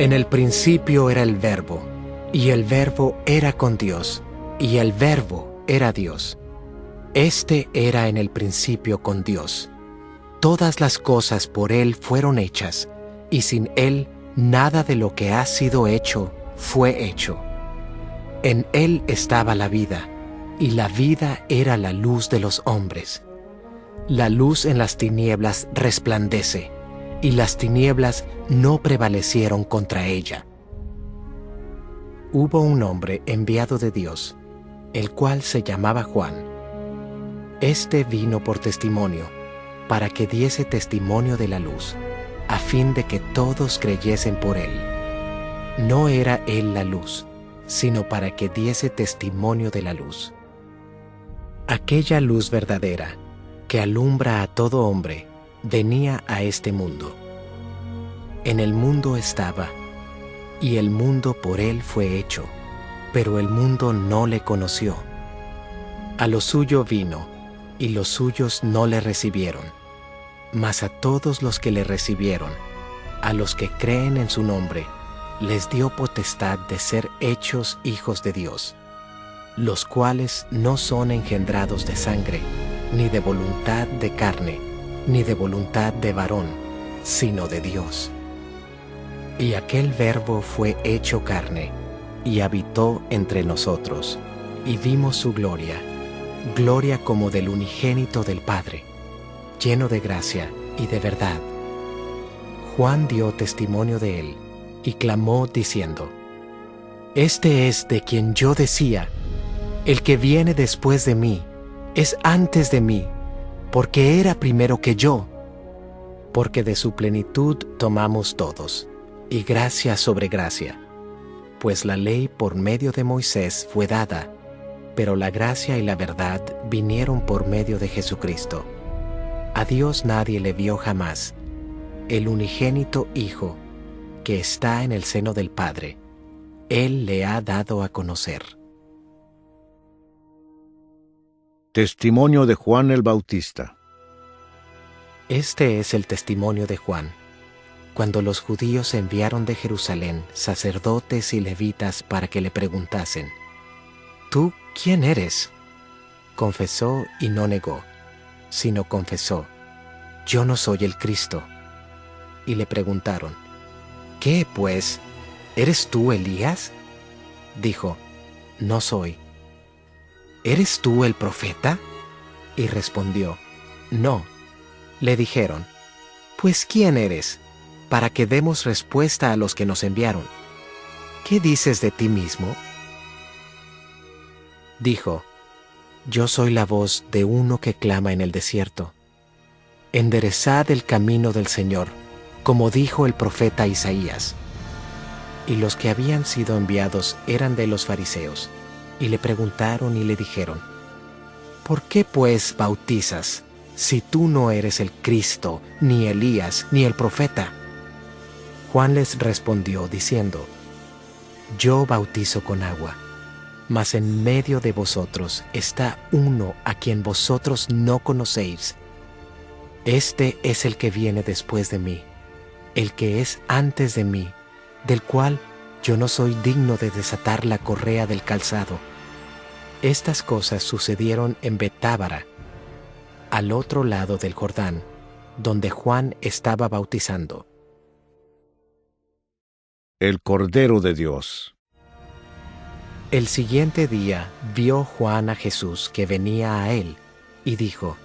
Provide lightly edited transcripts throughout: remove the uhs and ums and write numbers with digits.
En el principio era el Verbo, y el Verbo era con Dios, y el Verbo era Dios. Este era en el principio con Dios. Todas las cosas por Él fueron hechas, y sin Él nada de lo que ha sido hecho fue hecho. En Él estaba la vida, y la vida era la luz de los hombres. La luz en las tinieblas resplandece, y las tinieblas no prevalecieron contra ella. Hubo un hombre enviado de Dios, el cual se llamaba Juan. Este vino por testimonio, para que diese testimonio de la luz, a fin de que todos creyesen por él. No era él la luz, sino para que diese testimonio de la luz. Aquella luz verdadera, que alumbra a todo hombre, venía a este mundo. En el mundo estaba, y el mundo por él fue hecho, pero el mundo no le conoció. A lo suyo vino, y los suyos no le recibieron. Mas a todos los que le recibieron, a los que creen en su nombre, les dio potestad de ser hechos hijos de Dios, los cuales no son engendrados de sangre, ni de voluntad de carne, ni de voluntad de varón, sino de Dios. Y aquel Verbo fue hecho carne, y habitó entre nosotros, y vimos su gloria, gloria como del unigénito del Padre, lleno de gracia y de verdad. Juan dio testimonio de él, y clamó diciendo: Este es de quien yo decía, el que viene después de mí, es antes de mí, porque era primero que yo. Porque de su plenitud tomamos todos, y gracia sobre gracia. Pues la ley por medio de Moisés fue dada, pero la gracia y la verdad vinieron por medio de Jesucristo. A Dios nadie le vio jamás. El unigénito Hijo, que está en el seno del Padre, Él le ha dado a conocer. Testimonio de Juan el Bautista. Este es el testimonio de Juan, cuando los judíos enviaron de Jerusalén sacerdotes y levitas para que le preguntasen: ¿Tú quién eres? Confesó y no negó, sino confesó: Yo no soy el Cristo. Y le preguntaron: ¿Qué, pues? ¿Eres tú Elías? Dijo: No soy. ¿Eres tú el profeta? Y respondió: No. Le dijeron: Pues ¿quién eres? Para que demos respuesta a los que nos enviaron. ¿Qué dices de ti mismo? Dijo: Yo soy la voz de uno que clama en el desierto: Enderezad el camino del Señor, como dijo el profeta Isaías. Y los que habían sido enviados eran de los fariseos, y le preguntaron y le dijeron: ¿Por qué pues bautizas, si tú no eres el Cristo, ni Elías, ni el profeta? Juan les respondió diciendo: Yo bautizo con agua, mas en medio de vosotros está uno a quien vosotros no conocéis. Este es el que viene después de mí, el que es antes de mí, del cual yo no soy digno de desatar la correa del calzado. Estas cosas sucedieron en Betábara, al otro lado del Jordán, donde Juan estaba bautizando. El Cordero de Dios. El siguiente día vio Juan a Jesús que venía a él, y dijo: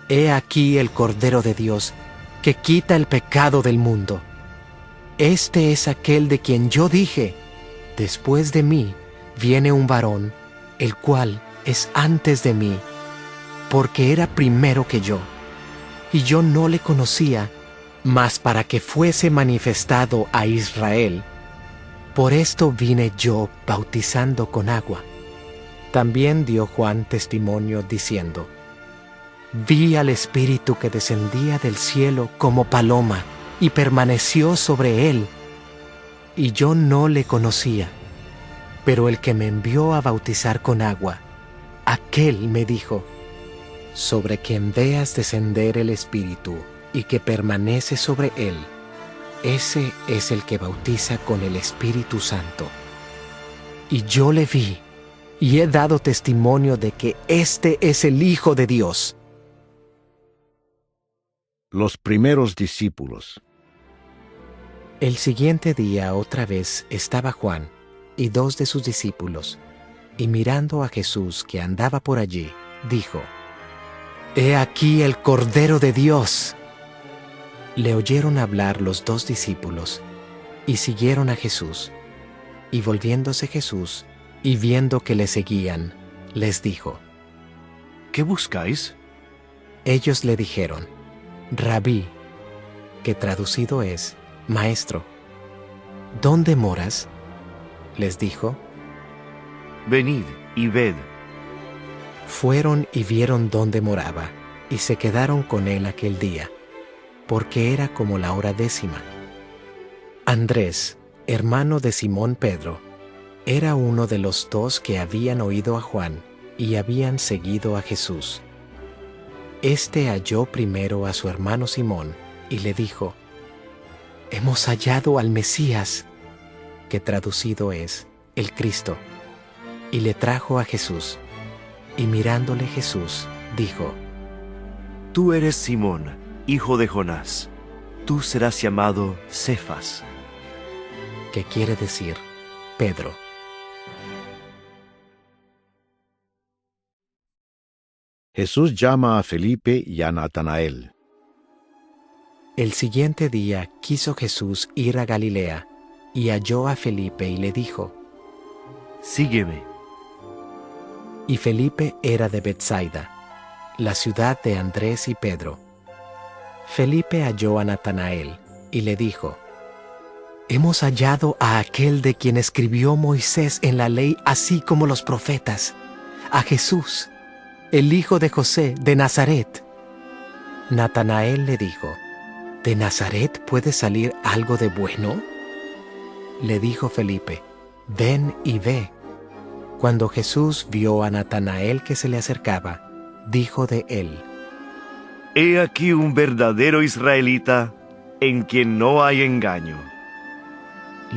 He aquí el Cordero de Dios, que quita el pecado del mundo. Este es aquel de quien yo dije: Después de mí viene un varón, el cual es antes de mí, porque era primero que yo. Y yo no le conocía, mas para que fuese manifestado a Israel. Por esto vine yo bautizando con agua. También dio Juan testimonio diciendo: Vi al Espíritu que descendía del cielo como paloma, y permaneció sobre él. Y yo no le conocía. Pero el que me envió a bautizar con agua, aquel me dijo: Sobre quien veas descender el Espíritu y que permanece sobre él, ese es el que bautiza con el Espíritu Santo. Y yo le vi, y he dado testimonio de que este es el Hijo de Dios. Los primeros discípulos. El siguiente día otra vez estaba Juan y 2 de sus discípulos, y mirando a Jesús que andaba por allí, dijo: «He aquí el Cordero de Dios». Le oyeron hablar los 2 discípulos, y siguieron a Jesús. Y volviéndose Jesús, y viendo que le seguían, les dijo: ¿Qué buscáis? Ellos le dijeron: Rabí, que traducido es Maestro. ¿Dónde moras? Les dijo. Venid y ved. Fueron y vieron dónde moraba, y se quedaron con él aquel día, porque era como la hora 10:00. Andrés, hermano de Simón Pedro, era uno de los 2 que habían oído a Juan y habían seguido a Jesús. Este halló primero a su hermano Simón y le dijo: «Hemos hallado al Mesías», que traducido es el Cristo, y le trajo a Jesús. Y mirándole Jesús, dijo: Tú eres Simón, hijo de Jonás. Tú serás llamado Cefas, que quiere decir Pedro. Jesús llama a Felipe y a Natanael. El siguiente día quiso Jesús ir a Galilea, y halló a Felipe y le dijo: sígueme. Y Felipe era de Betsaida, la ciudad de Andrés y Pedro. Felipe halló a Natanael y le dijo: «Hemos hallado a aquel de quien escribió Moisés en la ley, así como los profetas, a Jesús, el hijo de José de Nazaret». Natanael le dijo: «¿De Nazaret puede salir algo de bueno?». Le dijo Felipe: «Ven y ve». Cuando Jesús vio a Natanael que se le acercaba, dijo de él: He aquí un verdadero israelita, en quien no hay engaño.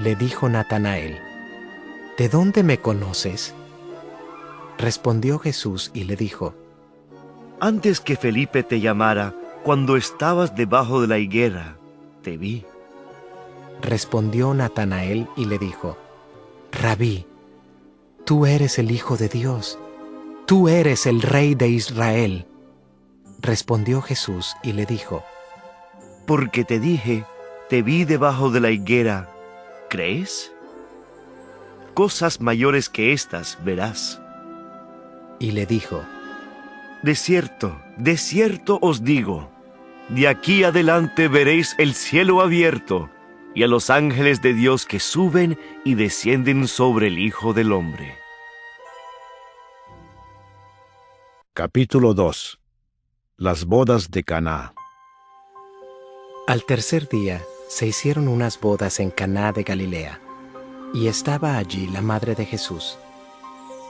Le dijo Natanael: «¿De dónde me conoces?». Respondió Jesús y le dijo: Antes que Felipe te llamara, cuando estabas debajo de la higuera, te vi. Respondió Natanael y le dijo: «Rabí, tú eres el Hijo de Dios, tú eres el Rey de Israel». Respondió Jesús y le dijo: Porque te dije, te vi debajo de la higuera, ¿crees? Cosas mayores que estas verás. Y le dijo: De cierto os digo, de aquí adelante veréis el cielo abierto y a los ángeles de Dios que suben y descienden sobre el Hijo del Hombre. Capítulo 2. Las bodas de Caná. Al tercer día se hicieron unas bodas en Caná de Galilea, y estaba allí la madre de Jesús.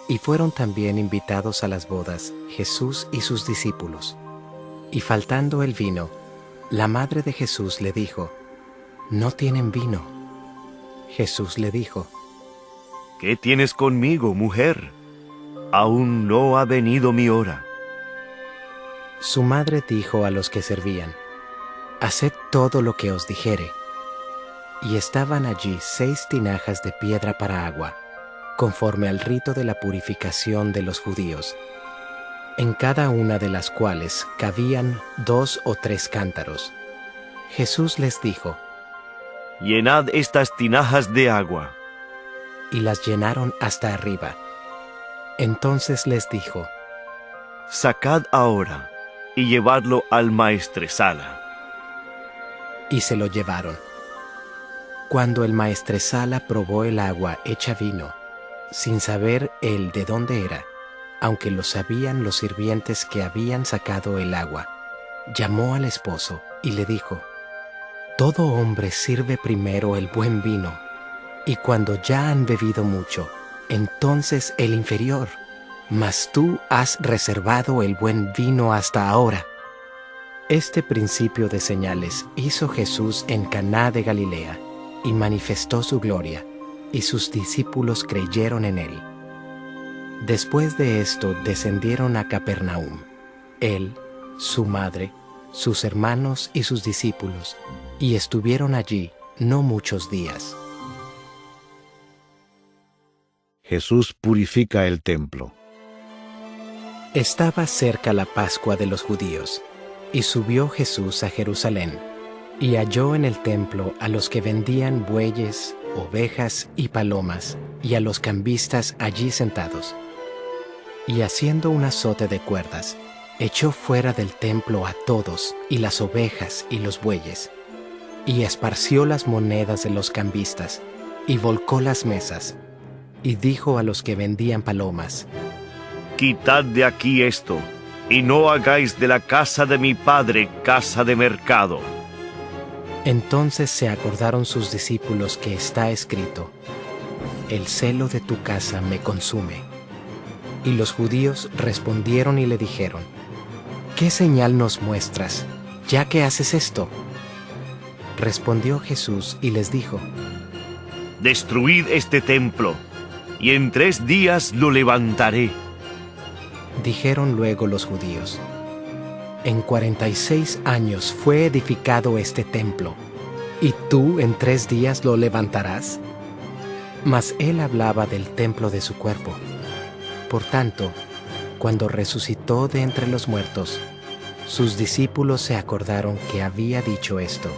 Y fueron también invitados a las bodas Jesús y sus discípulos. Y faltando el vino, la madre de Jesús le dijo: «No tienen vino». Jesús le dijo: ¿Qué tienes conmigo, mujer? Aún no ha venido mi hora. Su madre dijo a los que servían: «Haced todo lo que os dijere». Y estaban allí 6 tinajas de piedra para agua, conforme al rito de la purificación de los judíos, en cada una de las cuales cabían 2 o 3 cántaros. Jesús les dijo: Llenad estas tinajas de agua. Y las llenaron hasta arriba. Entonces les dijo: Sacad ahora y llevadlo al maestresala. Y se lo llevaron. Cuando el maestresala probó el agua hecha vino, sin saber él de dónde era, aunque lo sabían los sirvientes que habían sacado el agua, llamó al esposo y le dijo: «Todo hombre sirve primero el buen vino, y cuando ya han bebido mucho, entonces el inferior, mas tú has reservado el buen vino hasta ahora». Este principio de señales hizo Jesús en Caná de Galilea, y manifestó su gloria, y sus discípulos creyeron en él. Después de esto descendieron a Capernaum, él, su madre, sus hermanos y sus discípulos, y estuvieron allí no muchos días. Jesús purifica el templo. Estaba cerca la Pascua de los judíos, y subió Jesús a Jerusalén, y halló en el templo a los que vendían bueyes, ovejas y palomas, y a los cambistas allí sentados. Y haciendo un azote de cuerdas, echó fuera del templo a todos, y las ovejas y los bueyes, y esparció las monedas de los cambistas, y volcó las mesas, y dijo a los que vendían palomas: Quitad de aquí esto, y no hagáis de la casa de mi Padre casa de mercado. Entonces se acordaron sus discípulos que está escrito: El celo de tu casa me consume. Y los judíos respondieron y le dijeron: ¿Qué señal nos muestras, ya que haces esto? Respondió Jesús y les dijo: Destruid este templo, y en 3 días lo levantaré. Dijeron luego los judíos: En 46 años fue edificado este templo, ¿y tú en 3 días lo levantarás? Mas él hablaba del templo de su cuerpo. Por tanto, cuando resucitó de entre los muertos, sus discípulos se acordaron que había dicho esto,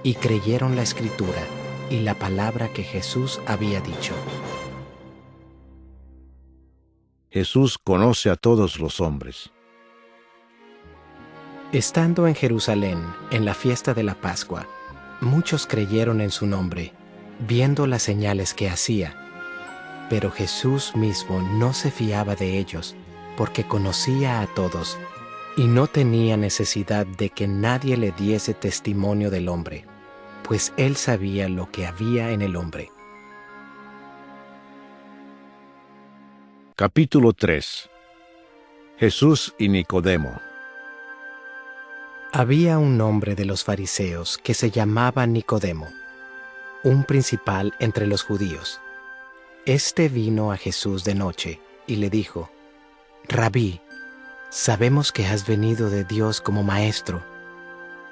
y creyeron la Escritura y la palabra que Jesús había dicho. Jesús conoce a todos los hombres. Estando en Jerusalén, en la fiesta de la Pascua, muchos creyeron en su nombre, viendo las señales que hacía. Pero Jesús mismo no se fiaba de ellos, porque conocía a todos, y no tenía necesidad de que nadie le diese testimonio del hombre, pues él sabía lo que había en el hombre. Capítulo 3. Jesús y Nicodemo. Había un hombre de los fariseos que se llamaba Nicodemo, un principal entre los judíos. Este vino a Jesús de noche y le dijo: Rabí, sabemos que has venido de Dios como maestro,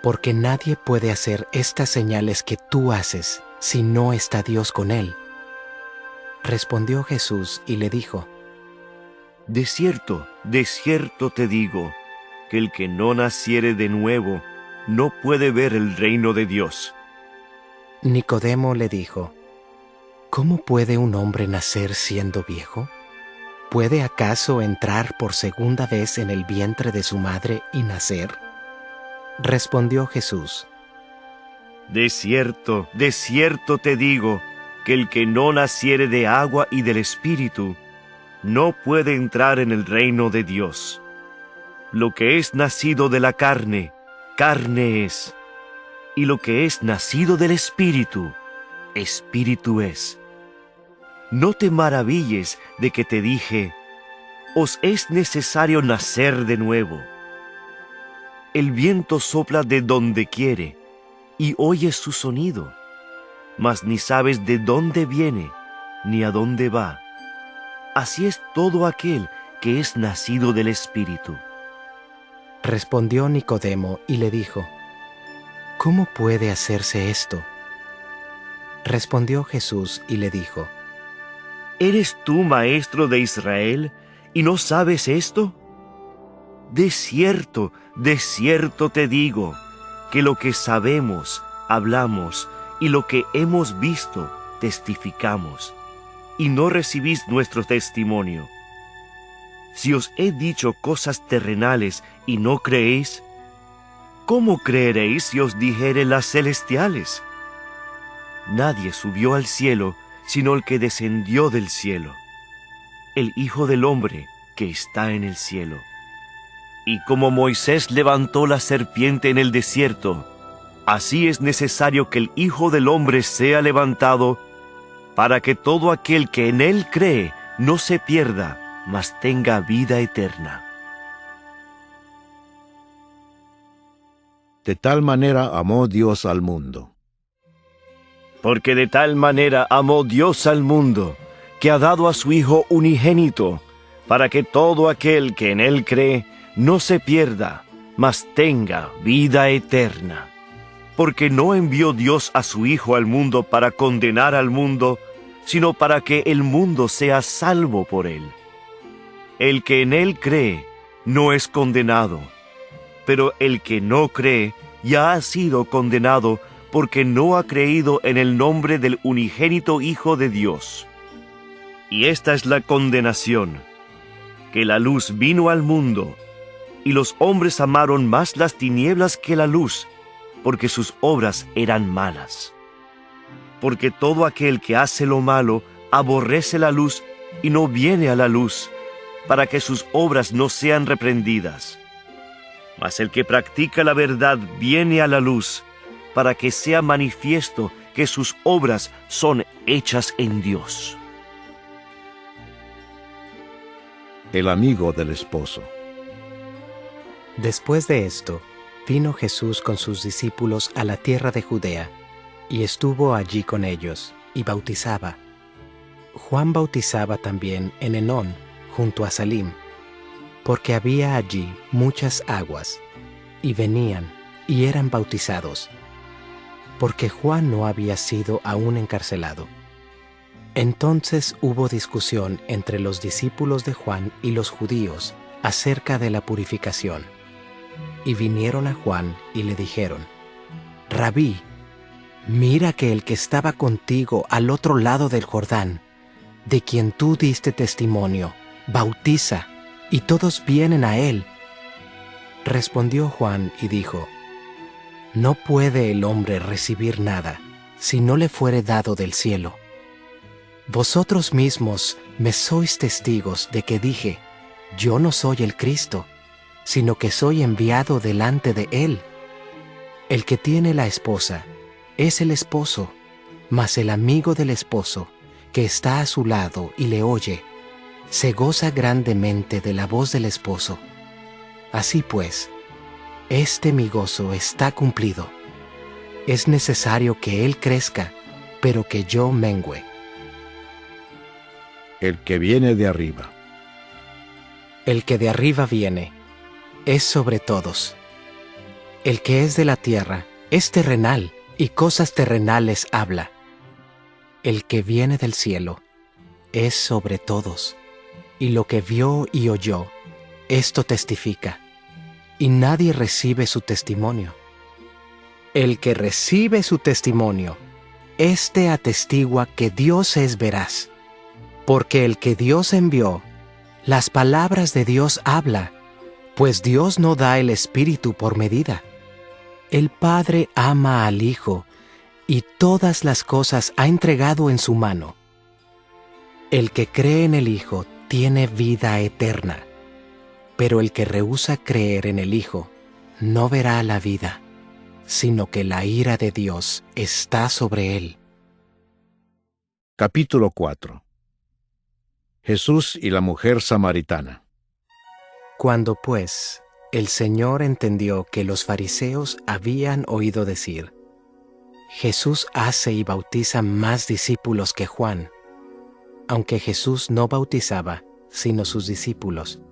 porque nadie puede hacer estas señales que tú haces si no está Dios con él. Respondió Jesús y le dijo: De cierto te digo, que el que no naciere de nuevo no puede ver el reino de Dios. Nicodemo le dijo: ¿Cómo puede un hombre nacer siendo viejo? ¿Puede acaso entrar por segunda vez en el vientre de su madre y nacer? Respondió Jesús: De cierto te digo, que el que no naciere de agua y del Espíritu no puede entrar en el reino de Dios. Lo que es nacido de la carne, carne es, y lo que es nacido del Espíritu, Espíritu es. No te maravilles de que te dije: os es necesario nacer de nuevo. El viento sopla de donde quiere, y oyes su sonido, mas ni sabes de dónde viene, ni a dónde va. Así es todo aquel que es nacido del Espíritu. Respondió Nicodemo y le dijo: ¿Cómo puede hacerse esto? Respondió Jesús y le dijo: ¿Eres tú maestro de Israel y no sabes esto? De cierto te digo, que lo que sabemos, hablamos, y lo que hemos visto, testificamos, y no recibís nuestro testimonio. Si os he dicho cosas terrenales y no creéis, ¿cómo creeréis si os dijere las celestiales? Nadie subió al cielo sino el que descendió del cielo, el Hijo del Hombre que está en el cielo. Y como Moisés levantó la serpiente en el desierto, así es necesario que el Hijo del Hombre sea levantado, para que todo aquel que en él cree no se pierda, mas tenga vida eterna. De tal manera amó Dios al mundo. Porque de tal manera amó Dios al mundo, que ha dado a su Hijo unigénito, para que todo aquel que en él cree no se pierda, mas tenga vida eterna. Porque no envió Dios a su Hijo al mundo para condenar al mundo, sino para que el mundo sea salvo por él. El que en él cree no es condenado, pero el que no cree ya ha sido condenado porque no ha creído en el nombre del unigénito Hijo de Dios. Y esta es la condenación, que la luz vino al mundo, y los hombres amaron más las tinieblas que la luz, porque sus obras eran malas. Porque todo aquel que hace lo malo aborrece la luz y no viene a la luz, para que sus obras no sean reprendidas. Mas el que practica la verdad viene a la luz, para que sea manifiesto que sus obras son hechas en Dios. El amigo del esposo. Después de esto, vino Jesús con sus discípulos a la tierra de Judea, y estuvo allí con ellos, y bautizaba. Juan bautizaba también en Enón, junto a Salim, porque había allí muchas aguas, y venían, y eran bautizados, porque Juan no había sido aún encarcelado. Entonces hubo discusión entre los discípulos de Juan y los judíos acerca de la purificación. Y vinieron a Juan y le dijeron: Rabí, mira que el que estaba contigo al otro lado del Jordán, de quien tú diste testimonio, bautiza, y todos vienen a él. Respondió Juan y dijo: No puede el hombre recibir nada si no le fuere dado del cielo. Vosotros mismos me sois testigos de que dije: Yo no soy el Cristo, sino que soy enviado delante de él. El que tiene la esposa es el esposo, mas el amigo del esposo, que está a su lado y le oye, se goza grandemente de la voz del esposo. Así pues, mi gozo está cumplido. Es necesario que él crezca, pero que yo mengüe. El que viene de arriba. El que de arriba viene es sobre todos. El que es de la tierra es terrenal y cosas terrenales habla. El que viene del cielo es sobre todos, y lo que vio y oyó, esto testifica, y nadie recibe su testimonio. El que recibe su testimonio, éste atestigua que Dios es veraz, porque el que Dios envió, las palabras de Dios habla, pues Dios no da el Espíritu por medida. El Padre ama al Hijo, y todas las cosas ha entregado en su mano. El que cree en el Hijo tiene vida eterna, pero el que rehúsa creer en el Hijo no verá la vida, sino que la ira de Dios está sobre él. Capítulo 4. Jesús y la mujer samaritana. Cuando pues el Señor entendió que los fariseos habían oído decir: Jesús hace y bautiza más discípulos que Juan, aunque Jesús no bautizaba, sino sus discípulos,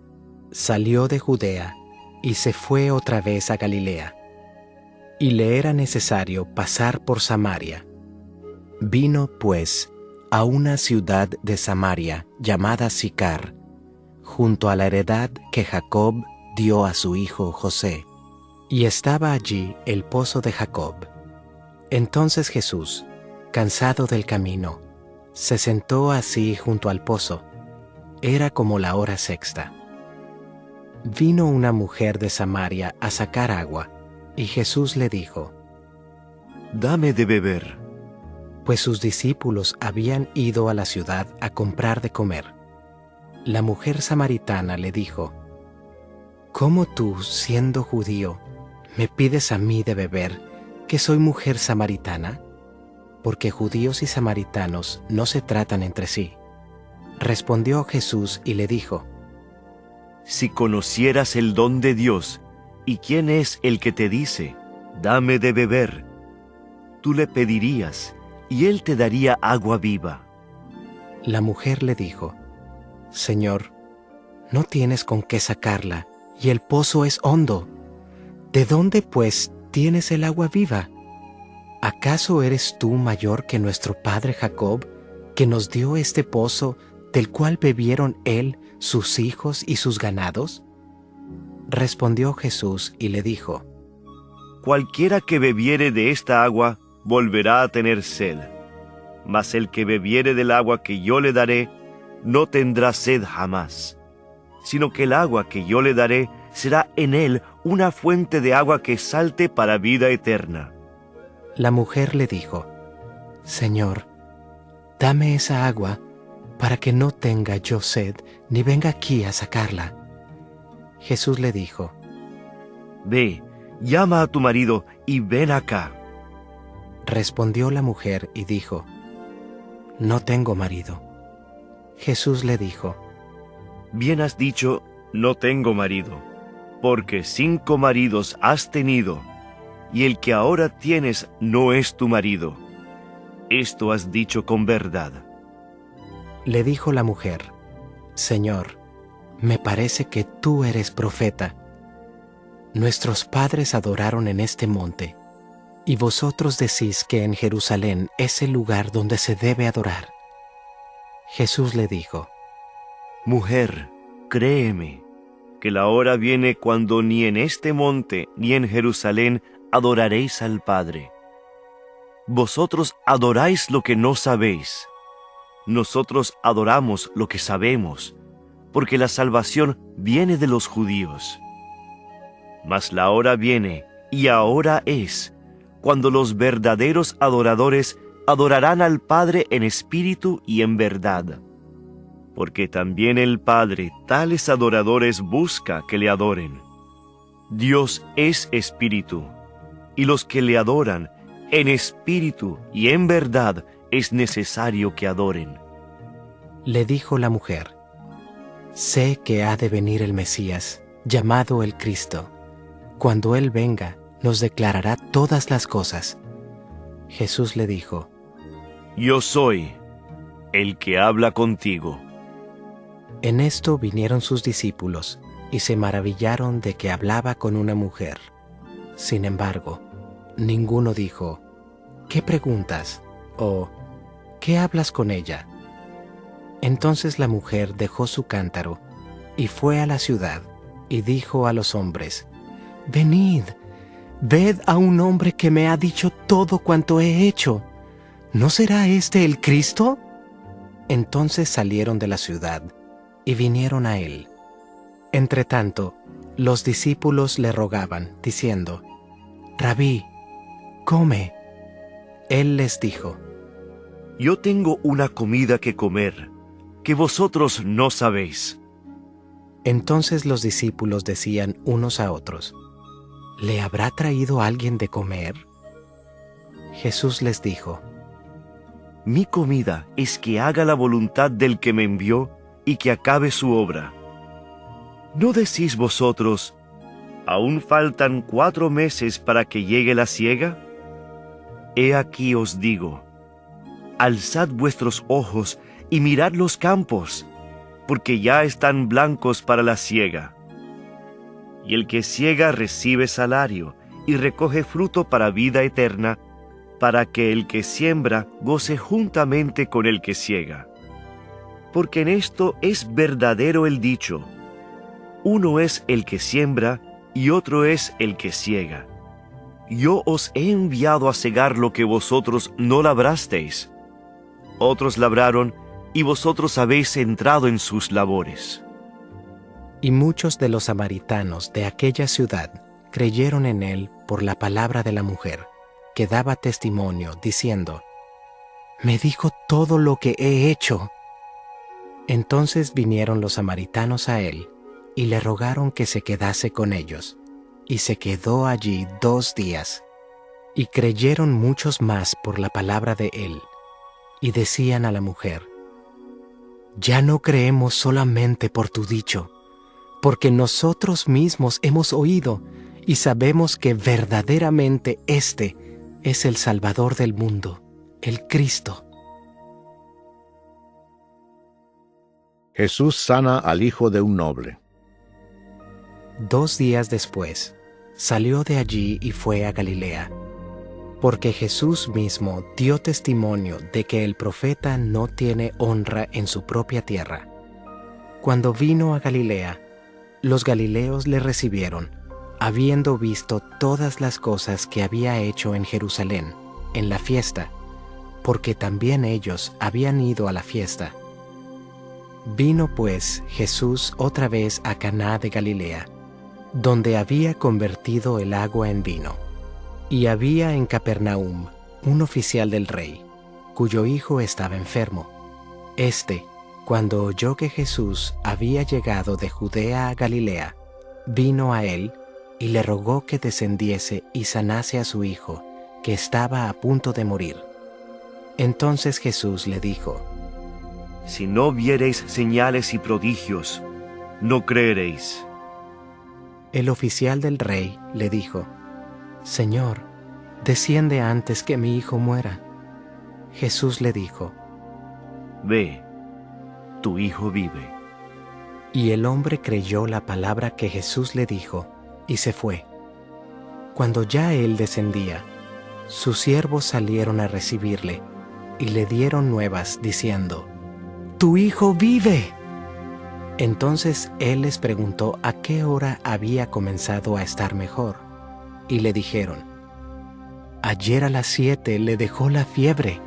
salió de Judea y se fue otra vez a Galilea, y le era necesario pasar por Samaria. Vino, pues, a una ciudad de Samaria llamada Sicar, junto a la heredad que Jacob dio a su hijo José, y estaba allí el pozo de Jacob. Entonces Jesús, cansado del camino, se sentó así junto al pozo. Era como la hora sexta. Vino una mujer de Samaria a sacar agua, y Jesús le dijo: Dame de beber. Pues sus discípulos habían ido a la ciudad a comprar de comer. La mujer samaritana le dijo: ¿Cómo tú, siendo judío, me pides a mí de beber, que soy mujer samaritana? Porque judíos y samaritanos no se tratan entre sí. Respondió Jesús y le dijo: Si conocieras el don de Dios, y quién es el que te dice, dame de beber. Tú le pedirías, y él te daría agua viva. La mujer le dijo, Señor, no tienes con qué sacarla, y el pozo es hondo. ¿De dónde, pues, tienes el agua viva? ¿Acaso eres tú mayor que nuestro padre Jacob, que nos dio este pozo, del cual bebieron él, sus hijos y sus ganados? Respondió Jesús y le dijo, Cualquiera que bebiere de esta agua volverá a tener sed, mas el que bebiere del agua que yo le daré no tendrá sed jamás, sino que el agua que yo le daré será en él una fuente de agua que salte para vida eterna. La mujer le dijo, Señor, dame esa agua para que no tenga yo sed ni venga aquí a sacarla. Jesús le dijo, Ve, llama a tu marido y ven acá. Respondió la mujer y dijo, No tengo marido. Jesús le dijo, Bien has dicho, no tengo marido, porque 5 maridos has tenido, y el que ahora tienes no es tu marido. Esto has dicho con verdad. Le dijo la mujer, Señor, me parece que tú eres profeta. Nuestros padres adoraron en este monte, y vosotros decís que en Jerusalén es el lugar donde se debe adorar. Jesús le dijo, Mujer, créeme, que la hora viene cuando ni en este monte ni en Jerusalén adoraréis al Padre. Vosotros adoráis lo que no sabéis. Nosotros adoramos lo que sabemos, porque la salvación viene de los judíos. Mas la hora viene, y ahora es, cuando los verdaderos adoradores adorarán al Padre en espíritu y en verdad. Porque también el Padre tales adoradores busca que le adoren. Dios es espíritu, y los que le adoran en espíritu y en verdad es necesario que adoren. Le dijo la mujer, Sé que ha de venir el Mesías, llamado el Cristo. Cuando Él venga, nos declarará todas las cosas. Jesús le dijo, Yo soy el que habla contigo. En esto vinieron sus discípulos y se maravillaron de que hablaba con una mujer. Sin embargo, ninguno dijo, ¿qué preguntas? O, ¿qué hablas con ella? Entonces la mujer dejó su cántaro y fue a la ciudad y dijo a los hombres, Venid, ved a un hombre que me ha dicho todo cuanto he hecho. ¿No será este el Cristo? Entonces salieron de la ciudad y vinieron a él. Entretanto, los discípulos le rogaban, diciendo, Rabí, come. Él les dijo, Yo tengo una comida que comer, que vosotros no sabéis. Entonces los discípulos decían unos a otros, ¿le habrá traído alguien de comer? Jesús les dijo, Mi comida es que haga la voluntad del que me envió y que acabe su obra. ¿No decís vosotros, aún faltan 4 meses para que llegue la siega? He aquí os digo, alzad vuestros ojos y mirad los campos, porque ya están blancos para la siega. Y el que siega recibe salario y recoge fruto para vida eterna, para que el que siembra goce juntamente con el que siega. Porque en esto es verdadero el dicho, uno es el que siembra y otro es el que siega. Yo os he enviado a segar lo que vosotros no labrasteis. Otros labraron y vosotros habéis entrado en sus labores. Y muchos de los samaritanos de aquella ciudad creyeron en él por la palabra de la mujer, que daba testimonio, diciendo, Me dijo todo lo que he hecho. Entonces vinieron los samaritanos a él, y le rogaron que se quedase con ellos, y se quedó allí 2 días. Y creyeron muchos más por la palabra de él, y decían a la mujer, Ya no creemos solamente por tu dicho, porque nosotros mismos hemos oído y sabemos que verdaderamente este es el Salvador del mundo, el Cristo. Jesús sana al hijo de un noble. 2 días después, salió de allí y fue a Galilea, porque Jesús mismo dio testimonio de que el profeta no tiene honra en su propia tierra. Cuando vino a Galilea, los galileos le recibieron, habiendo visto todas las cosas que había hecho en Jerusalén, en la fiesta, porque también ellos habían ido a la fiesta. Vino pues Jesús otra vez a Caná de Galilea, donde había convertido el agua en vino. Y había en Capernaum un oficial del rey, cuyo hijo estaba enfermo. Este, cuando oyó que Jesús había llegado de Judea a Galilea, vino a él y le rogó que descendiese y sanase a su hijo, que estaba a punto de morir. Entonces Jesús le dijo: Si no viereis señales y prodigios, no creeréis. El oficial del rey le dijo: Señor, desciende antes que mi hijo muera. Jesús le dijo: Ve, tu hijo vive. Y el hombre creyó la palabra que Jesús le dijo, y se fue. Cuando ya él descendía, sus siervos salieron a recibirle, y le dieron nuevas, diciendo: ¡Tu hijo vive! Entonces él les preguntó a qué hora había comenzado a estar mejor, y le dijeron: Ayer a las 7 le dejó la fiebre.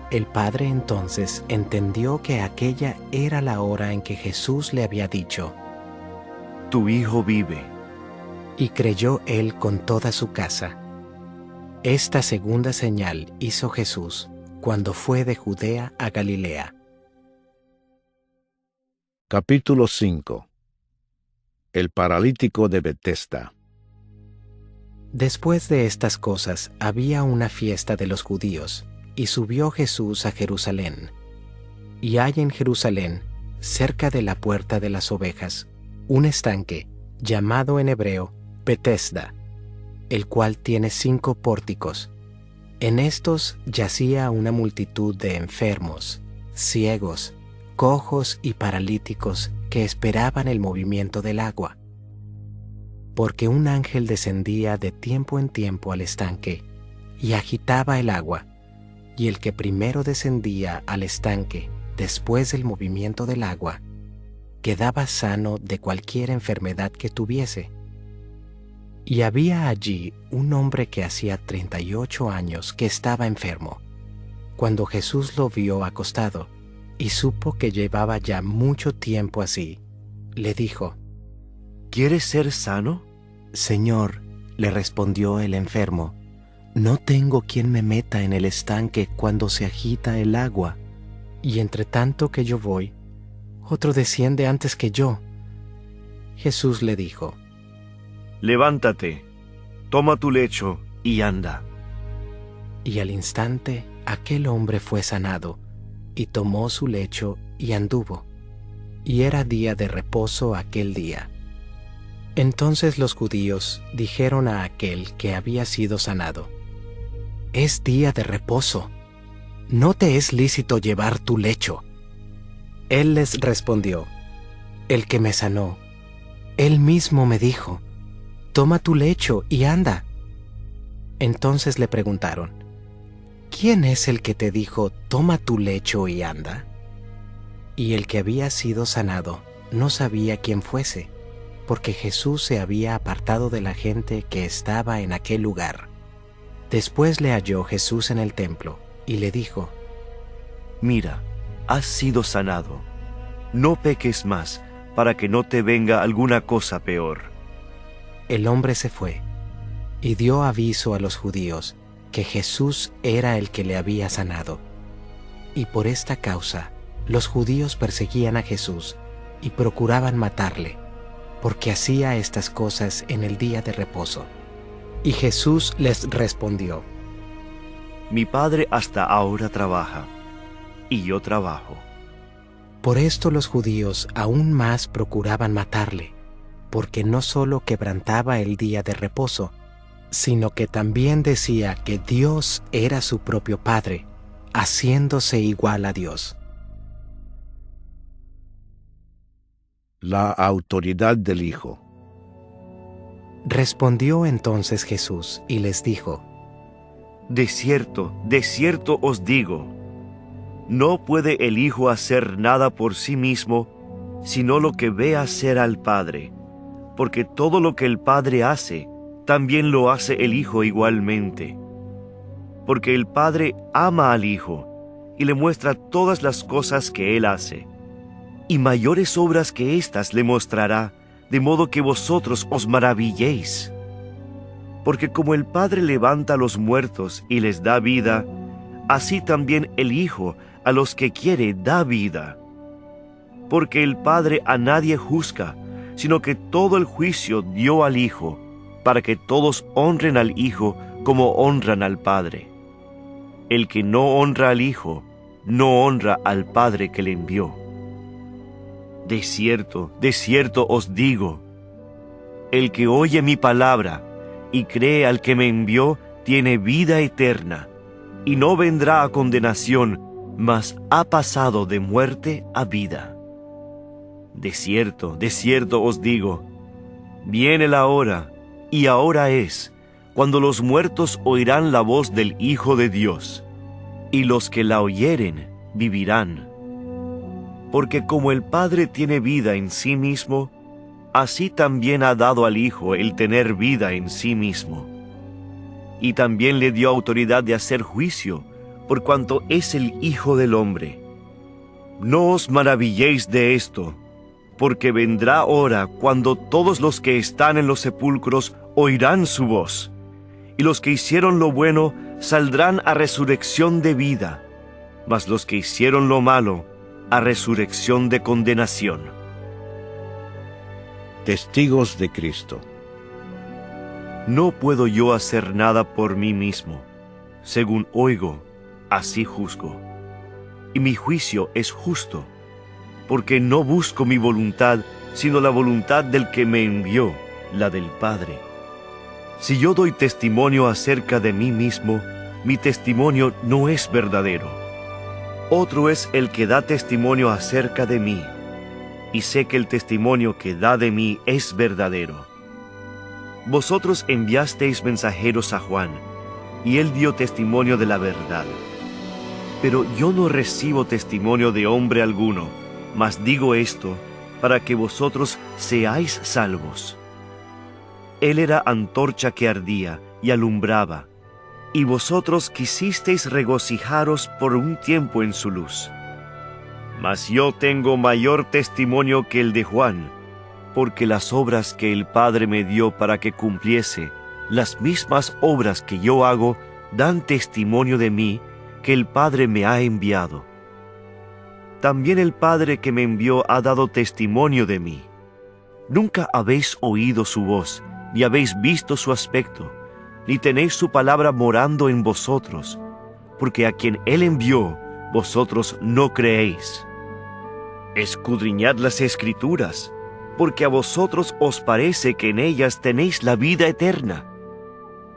El padre entonces entendió que aquella era la hora en que Jesús le había dicho: Tu hijo vive. Y creyó él con toda su casa. Esta segunda señal hizo Jesús cuando fue de Judea a Galilea. Capítulo 5. El paralítico de Betesda. Después de estas cosas había una fiesta de los judíos, y subió Jesús a Jerusalén. Y hay en Jerusalén, cerca de la puerta de las ovejas, un estanque, llamado en hebreo Betesda, el cual tiene 5 pórticos. En estos yacía una multitud de enfermos, ciegos, cojos y paralíticos que esperaban el movimiento del agua. Porque un ángel descendía de tiempo en tiempo al estanque y agitaba el agua, y el que primero descendía al estanque después del movimiento del agua, quedaba sano de cualquier enfermedad que tuviese. Y había allí un hombre que hacía 38 años que estaba enfermo. Cuando Jesús lo vio acostado, y supo que llevaba ya mucho tiempo así, le dijo: ¿Quieres ser sano? Señor, le respondió el enfermo, no tengo quien me meta en el estanque cuando se agita el agua, y entre tanto que yo voy, otro desciende antes que yo. Jesús le dijo: Levántate, toma tu lecho y anda. Y al instante aquel hombre fue sanado, y tomó su lecho y anduvo. Y era día de reposo aquel día. Entonces los judíos dijeron a aquel que había sido sanado: Es día de reposo, no te es lícito llevar tu lecho. Él les respondió: El que me sanó, él mismo me dijo: Toma tu lecho y anda. Entonces le preguntaron: ¿Quién es el que te dijo, toma tu lecho y anda? Y el que había sido sanado no sabía quién fuese, porque Jesús se había apartado de la gente que estaba en aquel lugar. Después le halló Jesús en el templo y le dijo: Mira, has sido sanado. No peques más, para que no te venga alguna cosa peor. El hombre se fue y dio aviso a los judíos que Jesús era el que le había sanado. Y por esta causa los judíos perseguían a Jesús y procuraban matarle, porque hacía estas cosas en el día de reposo. Y Jesús les respondió: Mi Padre hasta ahora trabaja, y yo trabajo. Por esto los judíos aún más procuraban matarle, porque no solo quebrantaba el día de reposo, sino que también decía que Dios era su propio Padre, haciéndose igual a Dios. La autoridad del Hijo. Respondió entonces Jesús y les dijo: de cierto os digo, no puede el Hijo hacer nada por sí mismo, sino lo que ve hacer al Padre, porque todo lo que el Padre hace, también lo hace el Hijo igualmente. Porque el Padre ama al Hijo, y le muestra todas las cosas que Él hace, y mayores obras que éstas le mostrará, de modo que vosotros os maravilléis. Porque como el Padre levanta a los muertos y les da vida, así también el Hijo a los que quiere da vida. Porque el Padre a nadie juzga, sino que todo el juicio dio al Hijo, para que todos honren al Hijo como honran al Padre. El que no honra al Hijo, no honra al Padre que le envió. De cierto os digo, el que oye mi palabra y cree al que me envió, tiene vida eterna, y no vendrá a condenación, mas ha pasado de muerte a vida. De cierto os digo, viene la hora, y ahora es, cuando los muertos oirán la voz del Hijo de Dios, y los que la oyeren vivirán. Porque como el Padre tiene vida en sí mismo, así también ha dado al Hijo el tener vida en sí mismo. Y también le dio autoridad de hacer juicio, por cuanto es el Hijo del Hombre. No os maravilléis de esto, porque vendrá hora cuando todos los que están en los sepulcros oirán su voz, y los que hicieron lo bueno saldrán a resurrección de vida, mas los que hicieron lo malo a resurrección de condenación. Testigos de Cristo. No puedo yo hacer nada por mí mismo. Según oigo, así juzgo. Y mi juicio es justo, porque no busco mi voluntad, sino la voluntad del que me envió, la del Padre. Si yo doy testimonio acerca de mí mismo, mi testimonio no es verdadero. Otro es el que da testimonio acerca de mí, y sé que el testimonio que da de mí es verdadero. Vosotros enviasteis mensajeros a Juan, y él dio testimonio de la verdad. Pero yo no recibo testimonio de hombre alguno, mas digo esto, para que vosotros seáis salvos. Él era antorcha que ardía y alumbraba, y vosotros quisisteis regocijaros por un tiempo en su luz. Mas yo tengo mayor testimonio que el de Juan, porque las obras que el Padre me dio para que cumpliese, las mismas obras que yo hago, dan testimonio de mí, que el Padre me ha enviado. También el Padre que me envió ha dado testimonio de mí. Nunca habéis oído su voz, ni habéis visto su aspecto, ni tenéis su palabra morando en vosotros, porque a quien Él envió, vosotros no creéis. Escudriñad las Escrituras, porque a vosotros os parece que en ellas tenéis la vida eterna,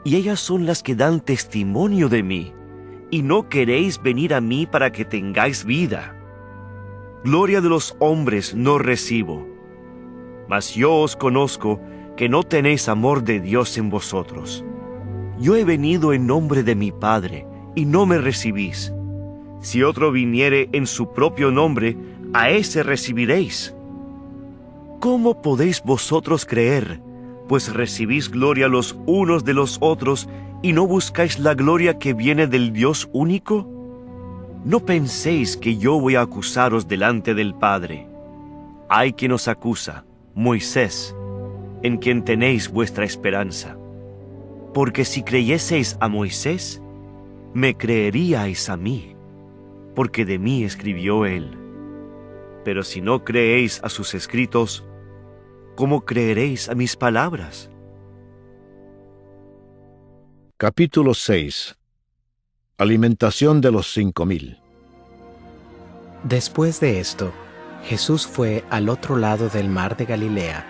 y ellas son las que dan testimonio de mí, y no queréis venir a mí para que tengáis vida. Gloria de los hombres no recibo, mas yo os conozco que no tenéis amor de Dios en vosotros. Yo he venido en nombre de mi Padre, y no me recibís. Si otro viniere en su propio nombre, a ese recibiréis. ¿Cómo podéis vosotros creer, pues recibís gloria los unos de los otros, y no buscáis la gloria que viene del Dios único? No penséis que yo voy a acusaros delante del Padre. Hay quien os acusa, Moisés, en quien tenéis vuestra esperanza. Porque si creyeseis a Moisés, me creeríais a mí, porque de mí escribió él. Pero si no creéis a sus escritos, ¿cómo creeréis a mis palabras? Capítulo 6. Alimentación de los 5,000. Después de esto, Jesús fue al otro lado del mar de Galilea,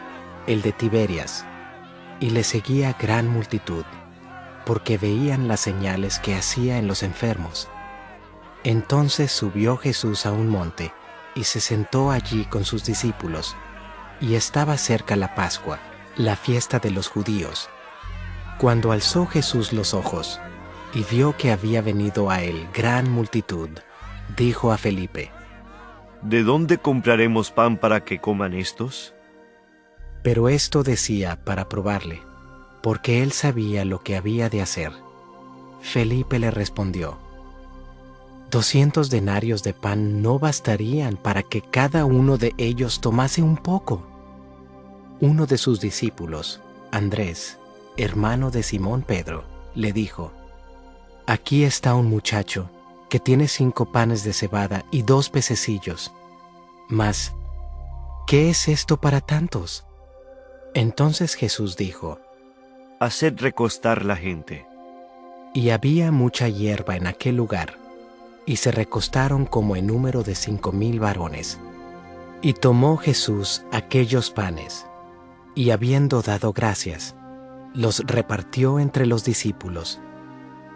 el de Tiberias, y le seguía gran multitud, porque veían las señales que hacía en los enfermos. Entonces subió Jesús a un monte, y se sentó allí con sus discípulos, y estaba cerca la Pascua, la fiesta de los judíos. Cuando alzó Jesús los ojos, y vio que había venido a él gran multitud, dijo a Felipe: ¿De dónde compraremos pan para que coman estos? Pero esto decía para probarle, porque él sabía lo que había de hacer. Felipe le respondió: 200 denarios de pan no bastarían para que cada uno de ellos tomase un poco. Uno de sus discípulos, Andrés, hermano de Simón Pedro, le dijo: Aquí está un muchacho que tiene 5 panes de cebada y 2 pececillos. Mas, ¿qué es esto para tantos? Entonces Jesús dijo: Haced recostar la gente. Y había mucha hierba en aquel lugar, y se recostaron como en número de 5,000 varones. Y tomó Jesús aquellos panes, y habiendo dado gracias, los repartió entre los discípulos,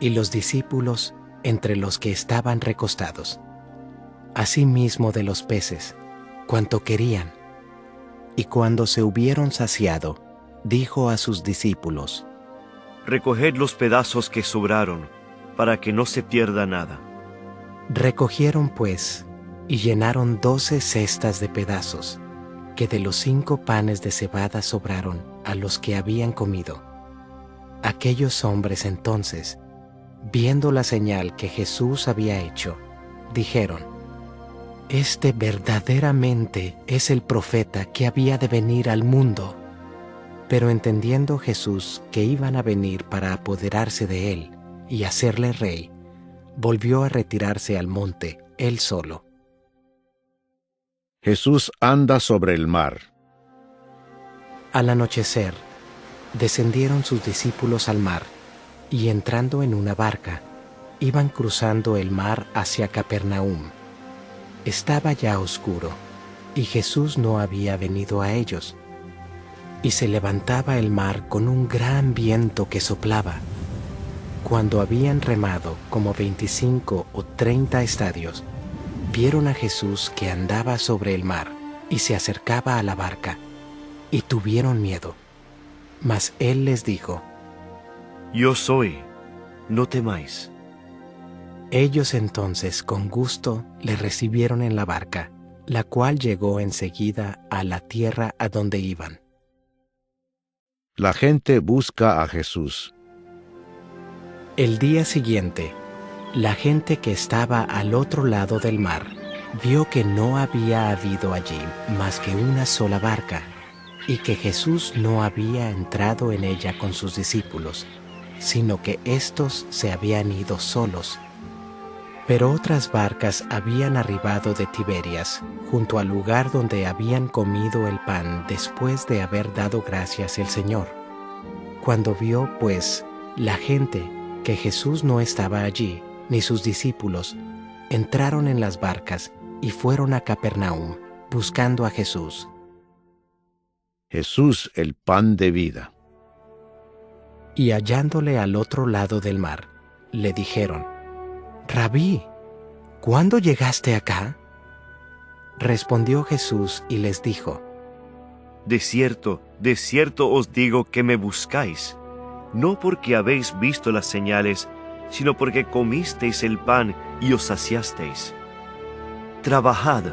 y los discípulos entre los que estaban recostados. Asimismo de los peces, cuanto querían. Y cuando se hubieron saciado, dijo a sus discípulos: Recoged los pedazos que sobraron, para que no se pierda nada. Recogieron pues, y llenaron 12 cestas de pedazos, que de los 5 panes de cebada sobraron a los que habían comido. Aquellos hombres entonces, viendo la señal que Jesús había hecho, dijeron: Este verdaderamente es el profeta que había de venir al mundo. Pero entendiendo Jesús que iban a venir para apoderarse de él y hacerle rey, volvió a retirarse al monte él solo. Jesús anda sobre el mar. Al anochecer, descendieron sus discípulos al mar, y entrando en una barca, iban cruzando el mar hacia Capernaum. Estaba ya oscuro, y Jesús no había venido a ellos. Y se levantaba el mar con un gran viento que soplaba. Cuando habían remado como 25 o 30 estadios, vieron a Jesús que andaba sobre el mar y se acercaba a la barca, y tuvieron miedo. Mas él les dijo: Yo soy, no temáis. Ellos entonces con gusto le recibieron en la barca, la cual llegó enseguida a la tierra a donde iban. La gente busca a Jesús. El día siguiente, la gente que estaba al otro lado del mar vio que no había habido allí más que una sola barca, y que Jesús no había entrado en ella con sus discípulos, sino que éstos se habían ido solos. Pero otras barcas habían arribado de Tiberias, junto al lugar donde habían comido el pan después de haber dado gracias el Señor. Cuando vio, pues, la gente que Jesús no estaba allí, ni sus discípulos, entraron en las barcas y fueron a Capernaum, buscando a Jesús. Jesús, el pan de vida. Y hallándole al otro lado del mar, le dijeron: Rabí, ¿cuándo llegaste acá? Respondió Jesús y les dijo: De cierto os digo que me buscáis, no porque habéis visto las señales, sino porque comisteis el pan y os saciasteis. Trabajad,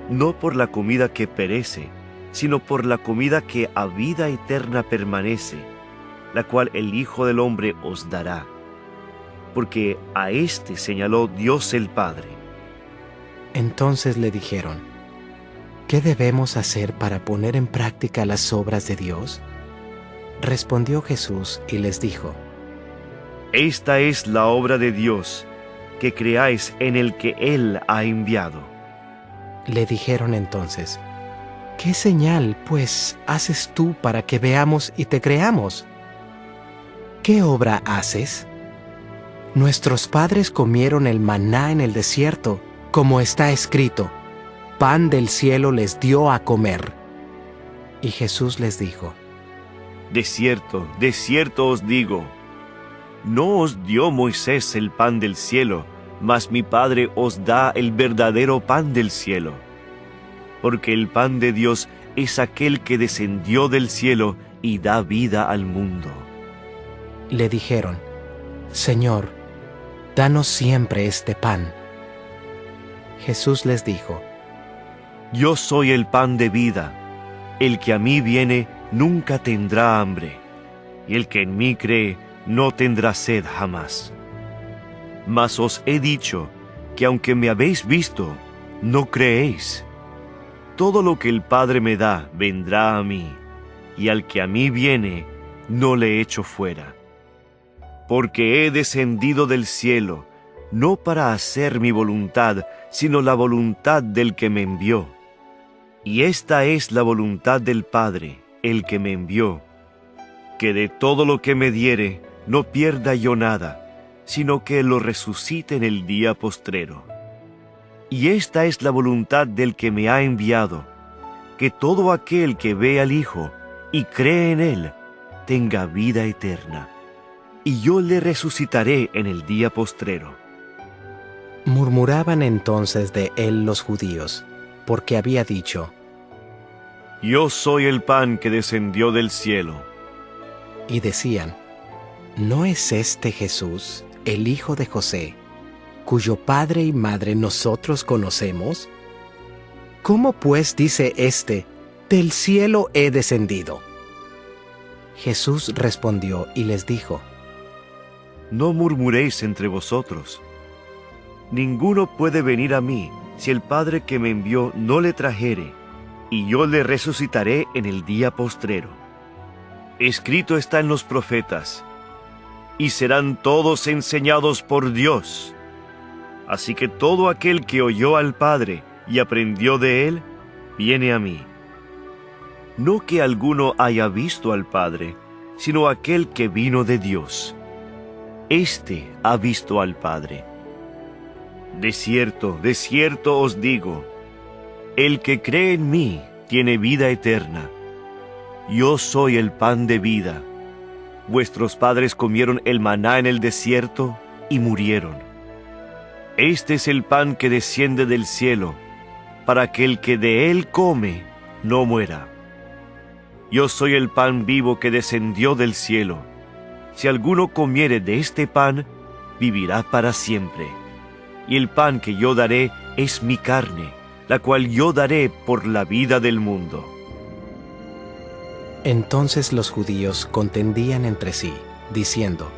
no por la comida que perece, sino por la comida que a vida eterna permanece, la cual el Hijo del Hombre os dará. Porque a éste señaló Dios el Padre. Entonces le dijeron: ¿Qué debemos hacer para poner en práctica las obras de Dios? Respondió Jesús y les dijo: Esta es la obra de Dios, que creáis en el que Él ha enviado. Le dijeron entonces: ¿Qué señal, pues, haces tú para que veamos y te creamos? ¿Qué obra haces? Nuestros padres comieron el maná en el desierto, como está escrito: pan del cielo les dio a comer. Y Jesús les dijo: de cierto os digo, no os dio Moisés el pan del cielo, mas mi Padre os da el verdadero pan del cielo. Porque el pan de Dios es aquel que descendió del cielo y da vida al mundo. Le dijeron: Señor, danos siempre este pan. Jesús les dijo: Yo soy el pan de vida. El que a mí viene nunca tendrá hambre, y el que en mí cree no tendrá sed jamás. Mas os he dicho que aunque me habéis visto, no creéis. Todo lo que el Padre me da vendrá a mí, y al que a mí viene no le echo fuera. Porque he descendido del cielo, no para hacer mi voluntad, sino la voluntad del que me envió. Y esta es la voluntad del Padre, el que me envió, que de todo lo que me diere no pierda yo nada, sino que lo resucite en el día postrero. Y esta es la voluntad del que me ha enviado, que todo aquel que ve al Hijo y cree en Él tenga vida eterna, y yo le resucitaré en el día postrero. Murmuraban entonces de él los judíos, porque había dicho: Yo soy el pan que descendió del cielo. Y decían: ¿no es este Jesús, el hijo de José, cuyo padre y madre nosotros conocemos? ¿Cómo pues dice éste: del cielo he descendido? Jesús respondió y les dijo: No murmuréis entre vosotros. Ninguno puede venir a mí si el Padre que me envió no le trajere, y yo le resucitaré en el día postrero. Escrito está en los profetas, y serán todos enseñados por Dios. Así que todo aquel que oyó al Padre y aprendió de él, viene a mí. No que alguno haya visto al Padre, sino aquel que vino de Dios. Este ha visto al Padre. De cierto os digo, el que cree en mí tiene vida eterna. Yo soy el pan de vida. Vuestros padres comieron el maná en el desierto y murieron. Este es el pan que desciende del cielo, para que el que de él come no muera. Yo soy el pan vivo que descendió del cielo. Si alguno comiere de este pan, vivirá para siempre. Y el pan que yo daré es mi carne, la cual yo daré por la vida del mundo. Entonces los judíos contendían entre sí, diciendo: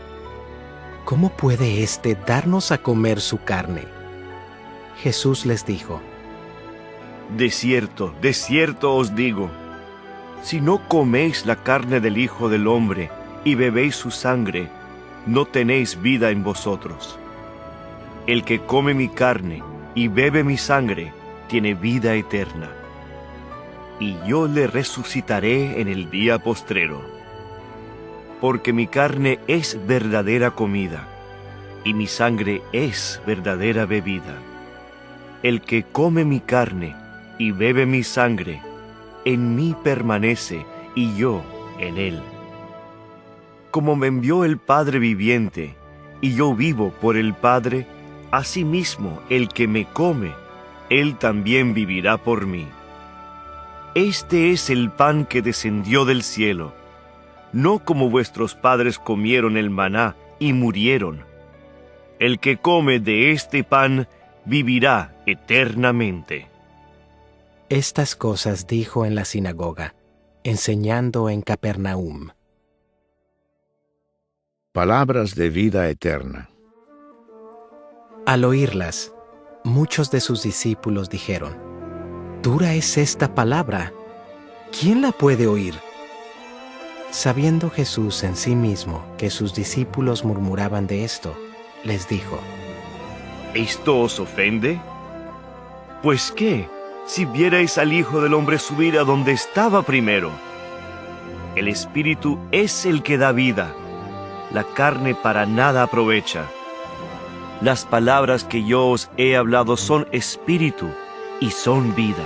¿cómo puede éste darnos a comer su carne? Jesús les dijo: de cierto os digo, si no coméis la carne del Hijo del Hombre y bebéis su sangre, no tenéis vida en vosotros. El que come mi carne y bebe mi sangre, tiene vida eterna, y yo le resucitaré en el día postrero. Porque mi carne es verdadera comida, y mi sangre es verdadera bebida. El que come mi carne y bebe mi sangre, en mí permanece, y yo en él. Como me envió el Padre viviente, y yo vivo por el Padre, asimismo el que me come, él también vivirá por mí. Este es el pan que descendió del cielo, no como vuestros padres comieron el maná y murieron. El que come de este pan vivirá eternamente. Estas cosas dijo en la sinagoga, enseñando en Capernaum. Palabras de vida eterna. Al oírlas, muchos de sus discípulos dijeron: «Dura es esta palabra, ¿quién la puede oír?». Sabiendo Jesús en sí mismo que sus discípulos murmuraban de esto, les dijo: ¿Esto os ofende? Pues qué, si vierais al Hijo del Hombre subir a donde estaba primero. El Espíritu es el que da vida, la carne para nada aprovecha. Las palabras que yo os he hablado son espíritu y son vida.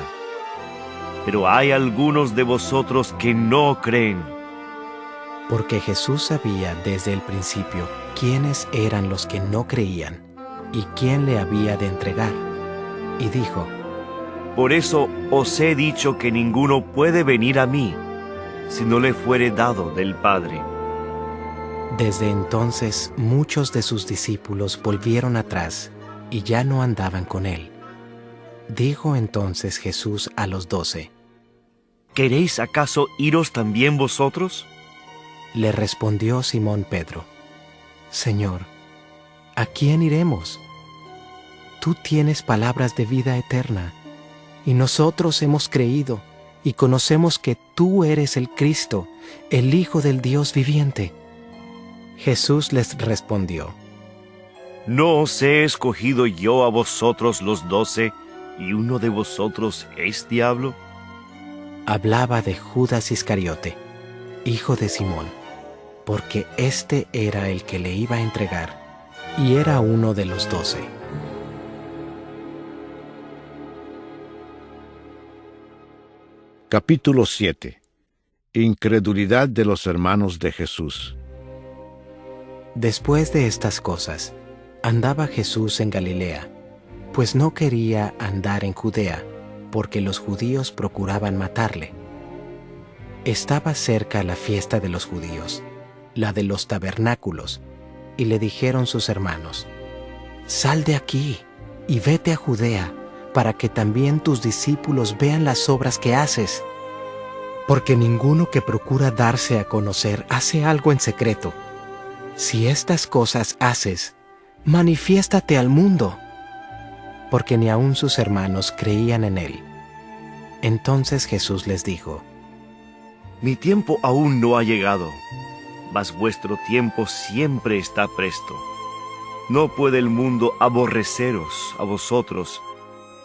pero hay algunos de vosotros que no creen. Porque Jesús sabía desde el principio quiénes eran los que no creían y quién le había de entregar. Y dijo: Por eso os he dicho que ninguno puede venir a mí, si no le fuere dado del Padre. Desde entonces muchos de sus discípulos volvieron atrás y ya no andaban con él. Dijo entonces Jesús a los 12: ¿Queréis acaso iros también vosotros? Le respondió Simón Pedro: Señor, ¿a quién iremos? Tú tienes palabras de vida eterna, y nosotros hemos creído y conocemos que tú eres el Cristo, el Hijo del Dios viviente. Jesús les respondió: ¿No os he escogido yo a vosotros los 12, y uno de vosotros es diablo? Hablaba de Judas Iscariote, hijo de Simón, porque éste era el que le iba a entregar, y era uno de los 12. Capítulo 7. Incredulidad de los hermanos de Jesús. Después de estas cosas, andaba Jesús en Galilea, pues no quería andar en Judea, porque los judíos procuraban matarle. Estaba cerca la fiesta de los judíos, la de los tabernáculos, y le dijeron sus hermanos: Sal de aquí y vete a Judea, para que también tus discípulos vean las obras que haces. Porque ninguno que procura darse a conocer hace algo en secreto. Si estas cosas haces, manifiéstate al mundo. Porque ni aun sus hermanos creían en él. Entonces Jesús les dijo: Mi tiempo aún no ha llegado, mas vuestro tiempo siempre está presto. No puede el mundo aborreceros a vosotros,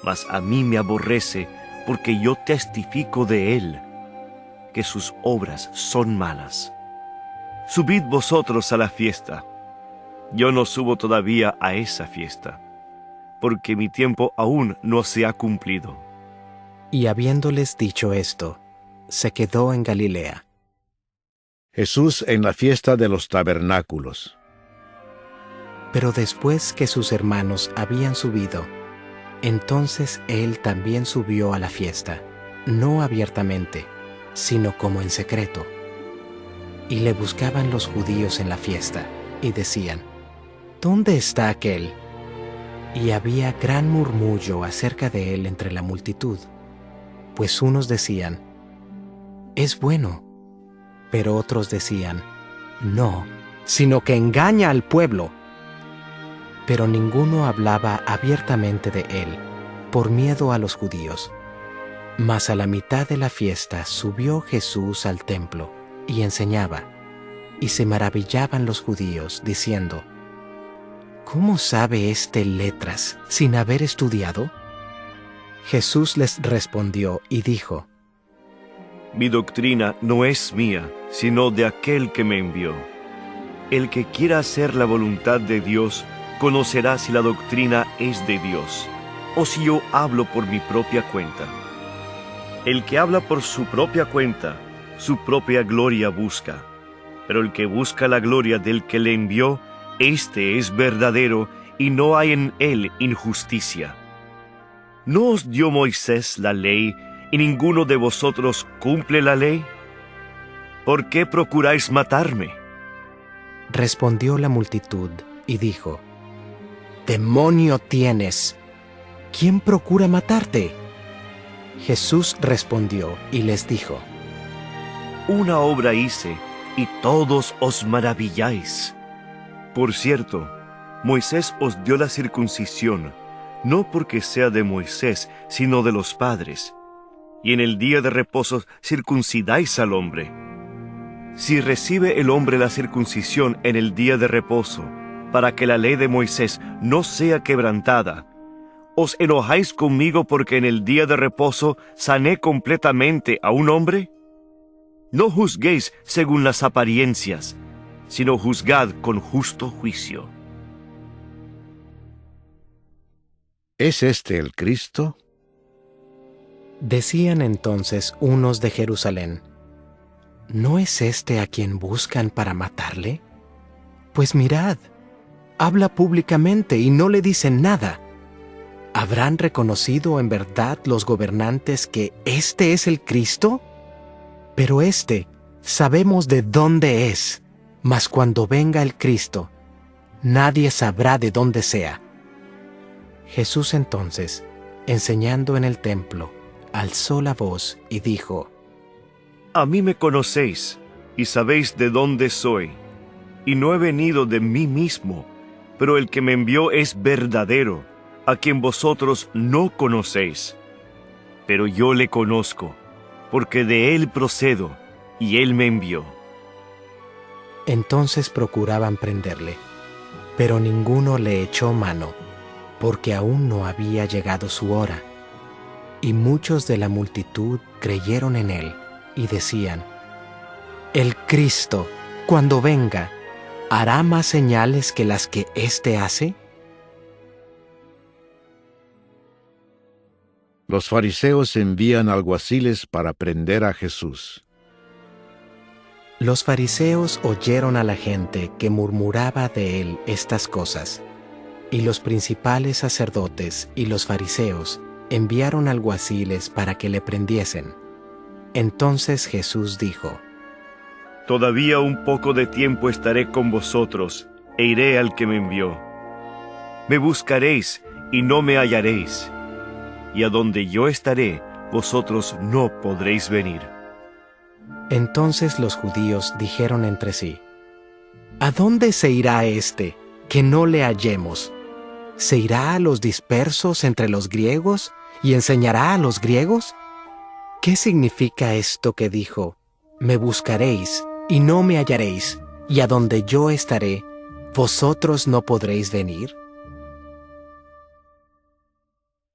mas a mí me aborrece, porque yo testifico de él, que sus obras son malas. Subid vosotros a la fiesta. Yo no subo todavía a esa fiesta, porque mi tiempo aún no se ha cumplido. Y habiéndoles dicho esto, se quedó en Galilea. Jesús en la fiesta de los tabernáculos. Pero después que sus hermanos habían subido, entonces él también subió a la fiesta, no abiertamente, sino como en secreto. Y le buscaban los judíos en la fiesta, y decían: ¿Dónde está aquel? Y había gran murmullo acerca de él entre la multitud, pues unos decían: Es bueno, pero otros decían: No, sino que engaña al pueblo. Pero ninguno hablaba abiertamente de él, por miedo a los judíos. Mas a la mitad de la fiesta subió Jesús al templo y enseñaba, y se maravillaban los judíos, diciendo: ¿Cómo sabe éste letras sin haber estudiado? Jesús les respondió y dijo: Mi doctrina no es mía, sino de aquel que me envió. El que quiera hacer la voluntad de Dios, conocerá si la doctrina es de Dios, o si yo hablo por mi propia cuenta. El que habla por su propia cuenta, su propia gloria busca. Pero el que busca la gloria del que le envió, éste es verdadero, y no hay en él injusticia. ¿No os dio Moisés la ley, y ninguno de vosotros cumple la ley? ¿Por qué procuráis matarme? Respondió la multitud y dijo: ¡Demonio tienes! ¿Quién procura matarte? Jesús respondió y les dijo: Una obra hice, y todos os maravilláis. Por cierto, Moisés os dio la circuncisión, no porque sea de Moisés, sino de los padres. Y en el día de reposo circuncidáis al hombre. Si recibe el hombre la circuncisión en el día de reposo, para que la ley de Moisés no sea quebrantada, ¿os enojáis conmigo porque en el día de reposo sané completamente a un hombre? No juzguéis según las apariencias, sino juzgad con justo juicio. ¿Es este el Cristo? Decían entonces unos de Jerusalén: ¿no es este a quien buscan para matarle? Pues mirad, habla públicamente y no le dicen nada. ¿Habrán reconocido en verdad los gobernantes que este es el Cristo? Pero sabemos de dónde es, mas cuando venga el Cristo, nadie sabrá de dónde sea. Jesús entonces, enseñando en el templo, alzó la voz y dijo: A mí me conocéis, y sabéis de dónde soy, y no he venido de mí mismo, pero el que me envió es verdadero, a quien vosotros no conocéis. Pero yo le conozco, porque de él procedo, y él me envió. Entonces procuraban prenderle, pero ninguno le echó mano, porque aún no había llegado su hora. Y muchos de la multitud creyeron en él, y decían: El Cristo, cuando venga, ¿hará más señales que las que éste hace? Los fariseos envían alguaciles para prender a Jesús. Los fariseos oyeron a la gente que murmuraba de él estas cosas, y los principales sacerdotes y los fariseos enviaron alguaciles para que le prendiesen. Entonces Jesús dijo: Todavía un poco de tiempo estaré con vosotros, e iré al que me envió. Me buscaréis, y no me hallaréis, y a donde yo estaré, vosotros no podréis venir. Entonces los judíos dijeron entre sí: ¿A dónde se irá este, que no le hallemos? ¿Se irá a los dispersos entre los griegos y enseñará a los griegos? ¿Qué significa esto que dijo: Me buscaréis y no me hallaréis, y a donde yo estaré, vosotros no podréis venir?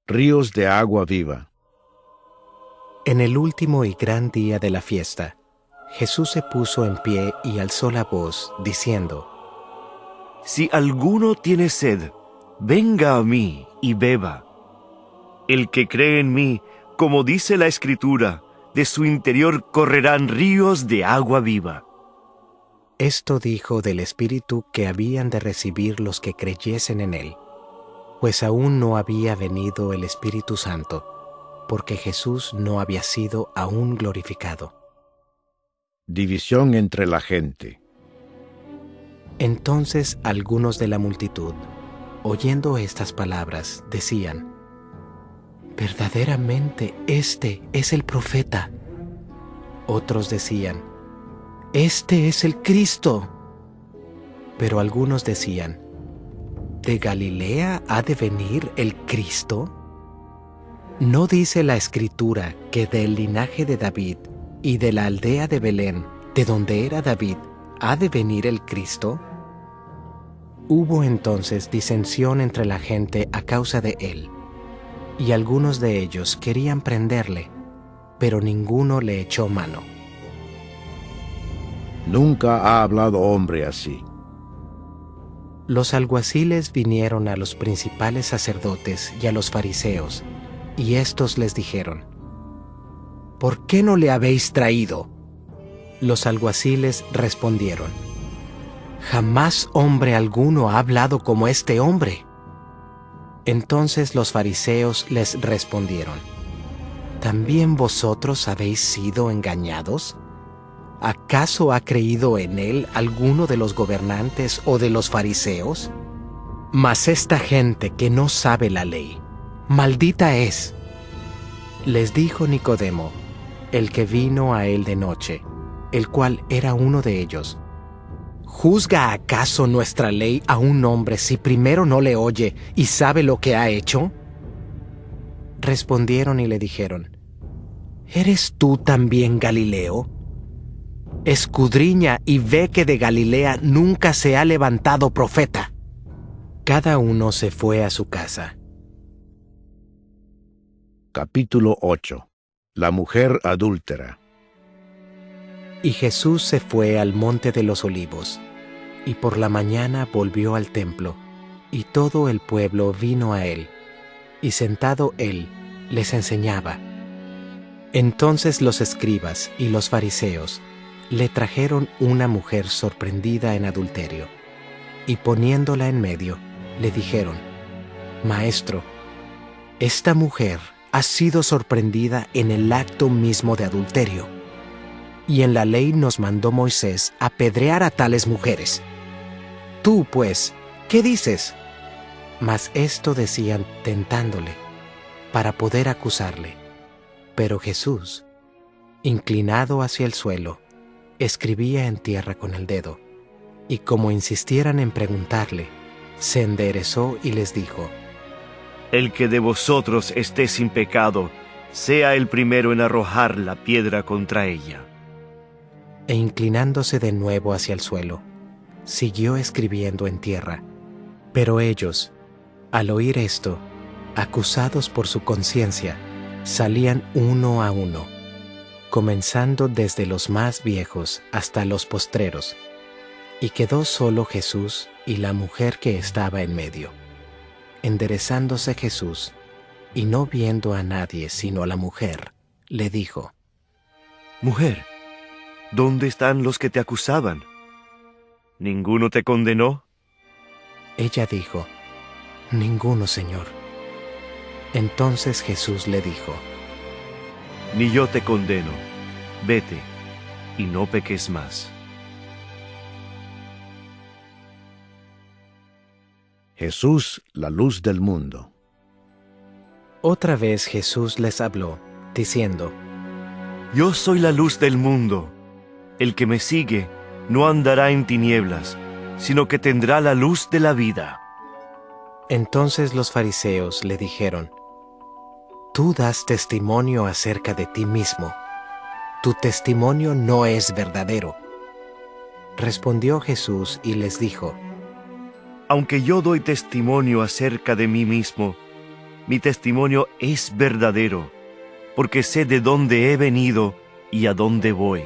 Ríos de agua viva. En el último y gran día de la fiesta, Jesús se puso en pie y alzó la voz, diciendo: Si alguno tiene sed, venga a mí y beba. El que cree en mí, como dice la Escritura, de su interior correrán ríos de agua viva. Esto dijo del Espíritu que habían de recibir los que creyesen en él, pues aún no había venido el Espíritu Santo, porque Jesús no había sido aún glorificado. División entre la gente. Entonces algunos de la multitud, oyendo estas palabras, decían: Verdaderamente este es el profeta. Otros decían: Este es el Cristo. Pero algunos decían: ¿De Galilea ha de venir el Cristo? ¿No dice la Escritura que del linaje de David y de la aldea de Belén, de donde era David, ha de venir el Cristo? Hubo entonces disensión entre la gente a causa de él, y algunos de ellos querían prenderle, pero ninguno le echó mano. Nunca ha hablado hombre así. Los alguaciles vinieron a los principales sacerdotes y a los fariseos, y éstos les dijeron: ¿Por qué no le habéis traído? Los alguaciles respondieron: Jamás hombre alguno ha hablado como este hombre. Entonces los fariseos les respondieron: ¿También vosotros habéis sido engañados? ¿Acaso ha creído en él alguno de los gobernantes o de los fariseos? Mas esta gente que no sabe la ley, maldita es. Les dijo Nicodemo, el que vino a él de noche, el cual era uno de ellos: ¿Juzga acaso nuestra ley a un hombre si primero no le oye y sabe lo que ha hecho? Respondieron y le dijeron: ¿Eres tú también Galileo? Escudriña y ve que de Galilea nunca se ha levantado profeta. Cada uno se fue a su casa. Capítulo 8. La mujer adúltera. Y Jesús se fue al monte de los Olivos, y por la mañana volvió al templo, y todo el pueblo vino a él, y sentado él, les enseñaba. Entonces los escribas y los fariseos le trajeron una mujer sorprendida en adulterio, y poniéndola en medio, le dijeron: Maestro, esta mujer ha sido sorprendida en el acto mismo de adulterio, y en la ley nos mandó Moisés apedrear a tales mujeres. Tú, pues, ¿qué dices? Mas esto decían tentándole, para poder acusarle. Pero Jesús, inclinado hacia el suelo, escribía en tierra con el dedo, y como insistieran en preguntarle, se enderezó y les dijo: El que de vosotros esté sin pecado, sea el primero en arrojar la piedra contra ella. E inclinándose de nuevo hacia el suelo, siguió escribiendo en tierra. Pero ellos, al oír esto, acusados por su conciencia, salían uno a uno, comenzando desde los más viejos hasta los postreros, y quedó solo Jesús y la mujer que estaba en medio. Enderezándose Jesús, y no viendo a nadie sino a la mujer, le dijo: Mujer, ¿dónde están los que te acusaban? ¿Ninguno te condenó? Ella dijo: Ninguno, Señor. Entonces Jesús le dijo: Ni yo te condeno. Vete, y no peques más. Jesús, la luz del mundo. Otra vez Jesús les habló, diciendo: Yo soy la luz del mundo. El que me sigue no andará en tinieblas, sino que tendrá la luz de la vida. Entonces los fariseos le dijeron: Tú das testimonio acerca de ti mismo. Tu testimonio no es verdadero. Respondió Jesús y les dijo: Aunque yo doy testimonio acerca de mí mismo, mi testimonio es verdadero, porque sé de dónde he venido y a dónde voy.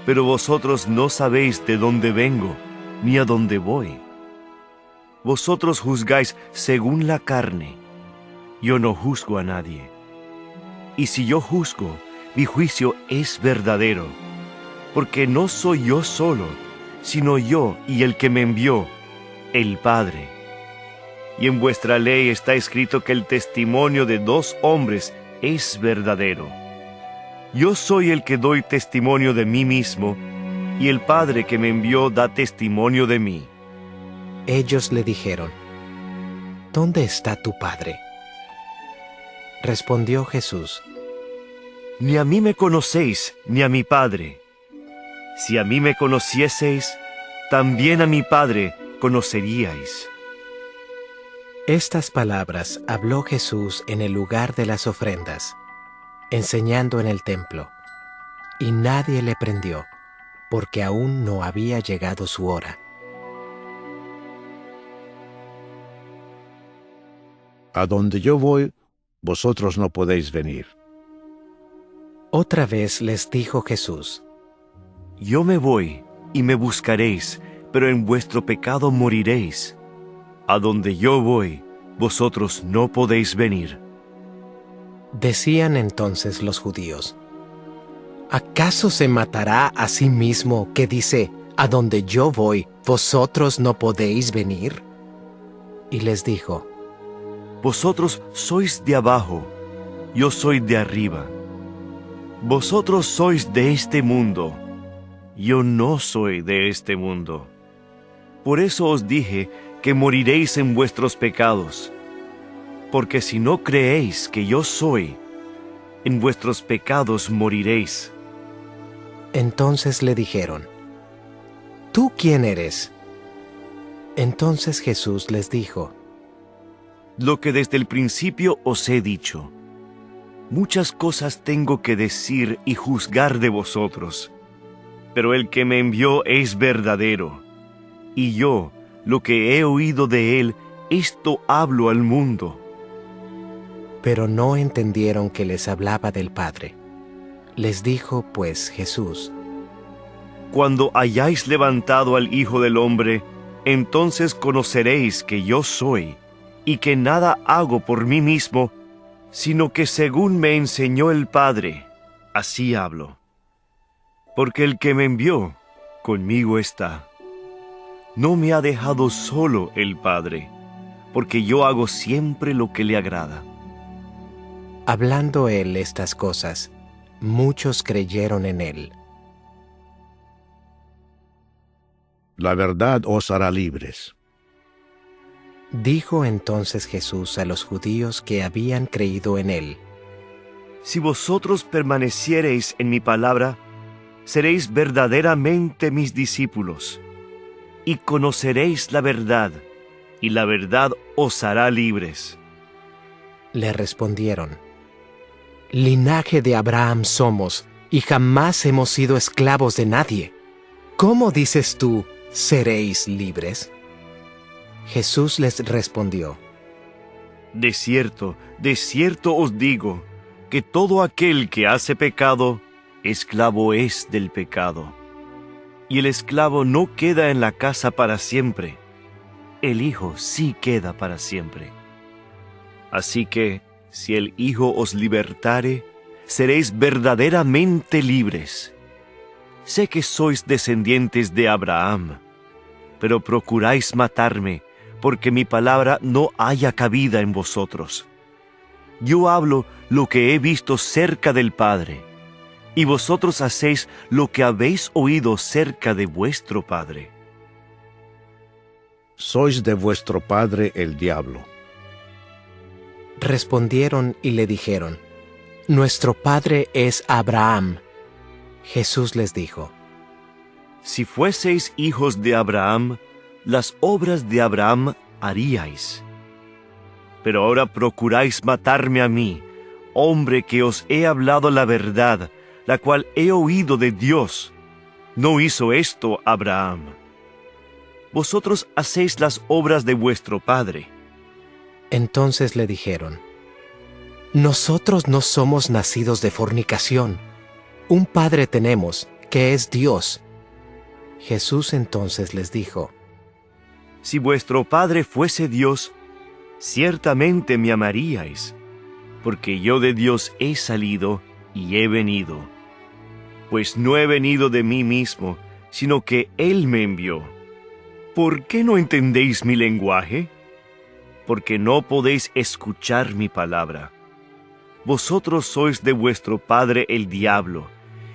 Pero vosotros no sabéis de dónde vengo, ni a dónde voy. Vosotros juzgáis según la carne. Yo no juzgo a nadie. Y si yo juzgo, mi juicio es verdadero, porque no soy yo solo, sino yo y el que me envió, el Padre. Y en vuestra ley está escrito que el testimonio de 2 hombres es verdadero. Yo soy el que doy testimonio de mí mismo, y el Padre que me envió da testimonio de mí. Ellos le dijeron: ¿Dónde está tu Padre? Respondió Jesús: Ni a mí me conocéis, ni a mi Padre. Si a mí me conocieseis, también a mi Padre conoceríais. Estas palabras habló Jesús en el lugar de las ofrendas, enseñando en el templo, y nadie le prendió, porque aún no había llegado su hora. A donde yo voy, vosotros no podéis venir. Otra vez les dijo Jesús: Yo me voy, y me buscaréis, pero en vuestro pecado moriréis. A donde yo voy, vosotros no podéis venir. Decían entonces los judíos: ¿Acaso se matará a sí mismo que dice: a donde yo voy, vosotros no podéis venir? Y les dijo: Vosotros sois de abajo, yo soy de arriba. Vosotros sois de este mundo, yo no soy de este mundo. Por eso os dije que moriréis en vuestros pecados, porque si no creéis que yo soy, en vuestros pecados moriréis. Entonces le dijeron: ¿Tú quién eres? Entonces Jesús les dijo: Lo que desde el principio os he dicho. Muchas cosas tengo que decir y juzgar de vosotros, pero el que me envió es verdadero, y yo, lo que he oído de él, esto hablo al mundo. Pero no entendieron que les hablaba del Padre. Les dijo pues Jesús: Cuando hayáis levantado al Hijo del Hombre, entonces conoceréis que yo soy, y que nada hago por mí mismo, sino que según me enseñó el Padre, así hablo. Porque el que me envió, conmigo está. No me ha dejado solo el Padre, porque yo hago siempre lo que le agrada. Hablando él estas cosas, muchos creyeron en él. La verdad os hará libres. Dijo entonces Jesús a los judíos que habían creído en él: Si vosotros permaneciereis en mi palabra, seréis verdaderamente mis discípulos, y conoceréis la verdad, y la verdad os hará libres. Le respondieron: Linaje de Abraham somos, y jamás hemos sido esclavos de nadie. ¿Cómo dices tú, seréis libres? Jesús les respondió: De cierto os digo, que todo aquel que hace pecado, esclavo es del pecado. Y el esclavo no queda en la casa para siempre, el Hijo sí queda para siempre. Así que, si el Hijo os libertare, seréis verdaderamente libres. Sé que sois descendientes de Abraham, pero procuráis matarme, porque mi palabra no haya cabida en vosotros. Yo hablo lo que he visto cerca del Padre, y vosotros hacéis lo que habéis oído cerca de vuestro padre. Sois de vuestro padre el diablo. Respondieron y le dijeron: Nuestro padre es Abraham. Jesús les dijo: Si fueseis hijos de Abraham, las obras de Abraham haríais. Pero ahora procuráis matarme a mí, hombre que os he hablado la verdad, la cual he oído de Dios. No hizo esto Abraham. Vosotros hacéis las obras de vuestro padre. Entonces le dijeron: Nosotros no somos nacidos de fornicación. Un padre tenemos, que es Dios. Jesús entonces les dijo: Si vuestro padre fuese Dios, ciertamente me amaríais, porque yo de Dios he salido y he venido. Pues no he venido de mí mismo, sino que Él me envió. ¿Por qué no entendéis mi lenguaje? Porque no podéis escuchar mi palabra. Vosotros sois de vuestro padre el diablo,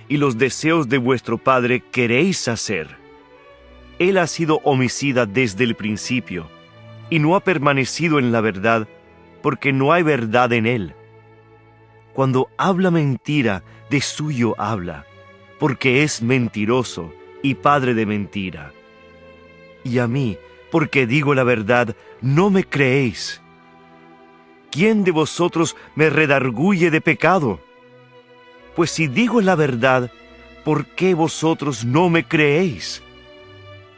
y los deseos de vuestro padre queréis hacer. Él ha sido homicida desde el principio, y no ha permanecido en la verdad, porque no hay verdad en él. Cuando habla mentira, de suyo habla, porque es mentiroso y padre de mentira. Y a mí, porque digo la verdad, no me creéis. ¿Quién de vosotros me redarguye de pecado? Pues si digo la verdad, ¿por qué vosotros no me creéis?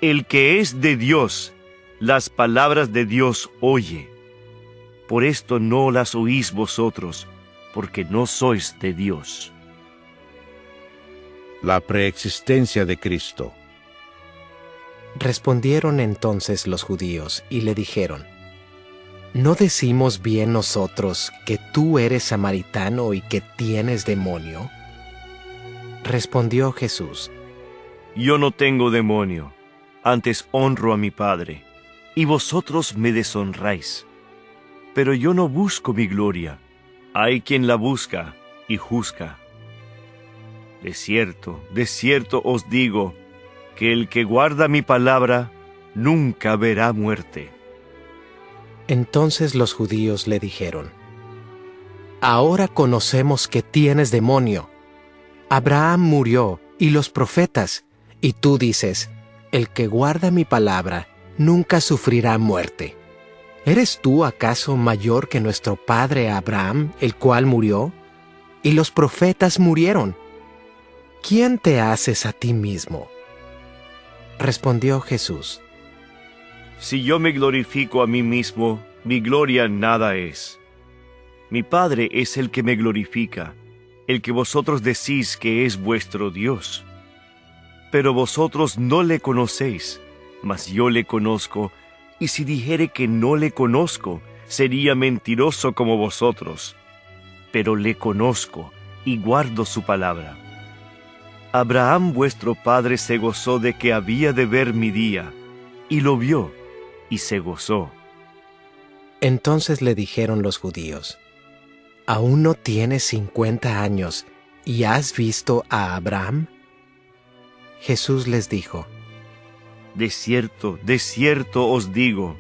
El que es de Dios, las palabras de Dios oye. Por esto no las oís vosotros, porque no sois de Dios. La preexistencia de Cristo. Respondieron entonces los judíos y le dijeron: ¿No decimos bien nosotros que tú eres samaritano y que tienes demonio? Respondió Jesús: Yo no tengo demonio, antes honro a mi Padre, y vosotros me deshonráis. Pero yo no busco mi gloria, hay quien la busca y juzga. De cierto os digo, que el que guarda mi palabra nunca verá muerte. Entonces los judíos le dijeron: Ahora conocemos que tienes demonio. Abraham murió y los profetas, y tú dices: El que guarda mi palabra nunca sufrirá muerte. ¿Eres tú acaso mayor que nuestro padre Abraham, el cual murió? Y los profetas murieron. ¿Quién te haces a ti mismo? Respondió Jesús: Si yo me glorifico a mí mismo, mi gloria nada es. Mi Padre es el que me glorifica, el que vosotros decís que es vuestro Dios. Pero vosotros no le conocéis, mas yo le conozco, y si dijere que no le conozco, sería mentiroso como vosotros, pero le conozco y guardo su palabra. Abraham vuestro padre se gozó de que había de ver mi día, y lo vio, y se gozó. Entonces le dijeron los judíos: ¿Aún no tienes 50 años y has visto a Abraham? Jesús les dijo: De cierto os digo,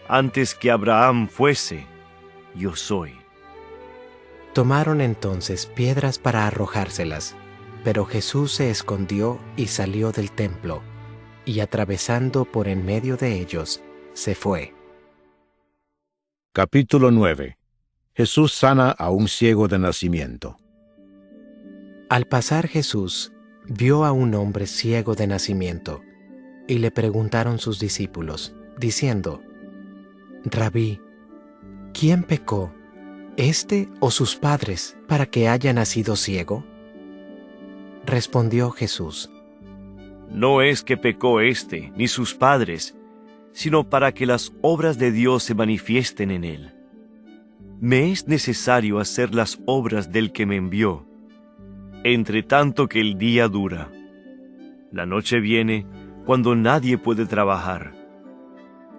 antes que Abraham fuese, yo soy. Tomaron entonces piedras para arrojárselas, pero Jesús se escondió y salió del templo, y atravesando por en medio de ellos, se fue. Capítulo 9. Jesús sana a un ciego de nacimiento. Al pasar Jesús, vio a un hombre ciego de nacimiento, y le preguntaron sus discípulos, diciendo: Rabí, ¿quién pecó, éste o sus padres, para que haya nacido ciego? Respondió Jesús: No es que pecó éste ni sus padres, sino para que las obras de Dios se manifiesten en él. Me es necesario hacer las obras del que me envió, entre tanto que el día dura. La noche viene cuando nadie puede trabajar.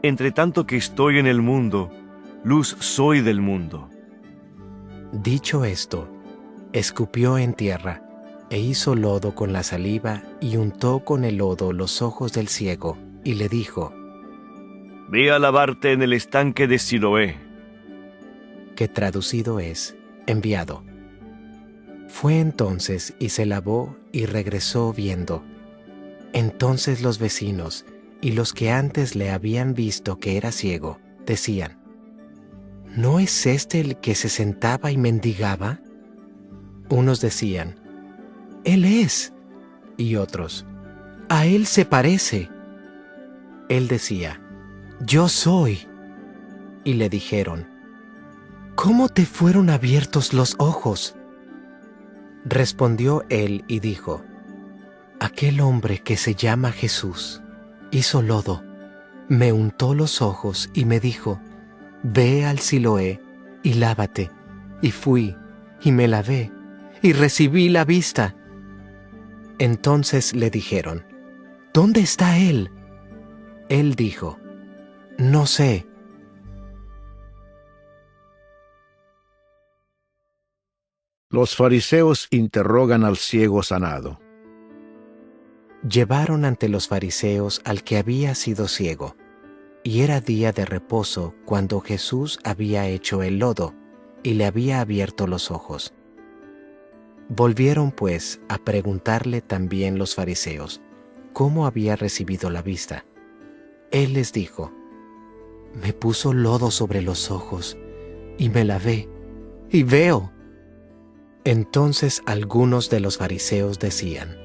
Entre tanto que estoy en el mundo, luz soy del mundo. Dicho esto, escupió en tierra, e hizo lodo con la saliva, y untó con el lodo los ojos del ciego, y le dijo: Ve a lavarte en el estanque de Siloé. Que traducido es, enviado. Fue entonces y se lavó y regresó viendo. Entonces los vecinos y los que antes le habían visto que era ciego, decían: ¿No es este el que se sentaba y mendigaba? Unos decían: Él es. Y otros: A él se parece. Él decía: Yo soy. Y le dijeron: ¿Cómo te fueron abiertos los ojos? Respondió él y dijo: Aquel hombre que se llama Jesús hizo lodo, me untó los ojos y me dijo: Ve al Siloé y lávate. Y fui, y me lavé, y recibí la vista. Entonces le dijeron: ¿Dónde está él? Él dijo: No sé. Los fariseos interrogan al ciego sanado. Llevaron ante los fariseos al que había sido ciego, y era día de reposo cuando Jesús había hecho el lodo y le había abierto los ojos. Volvieron pues a preguntarle también los fariseos cómo había recibido la vista. Él les dijo: Me puso lodo sobre los ojos, y me lavé, y veo. Entonces algunos de los fariseos decían: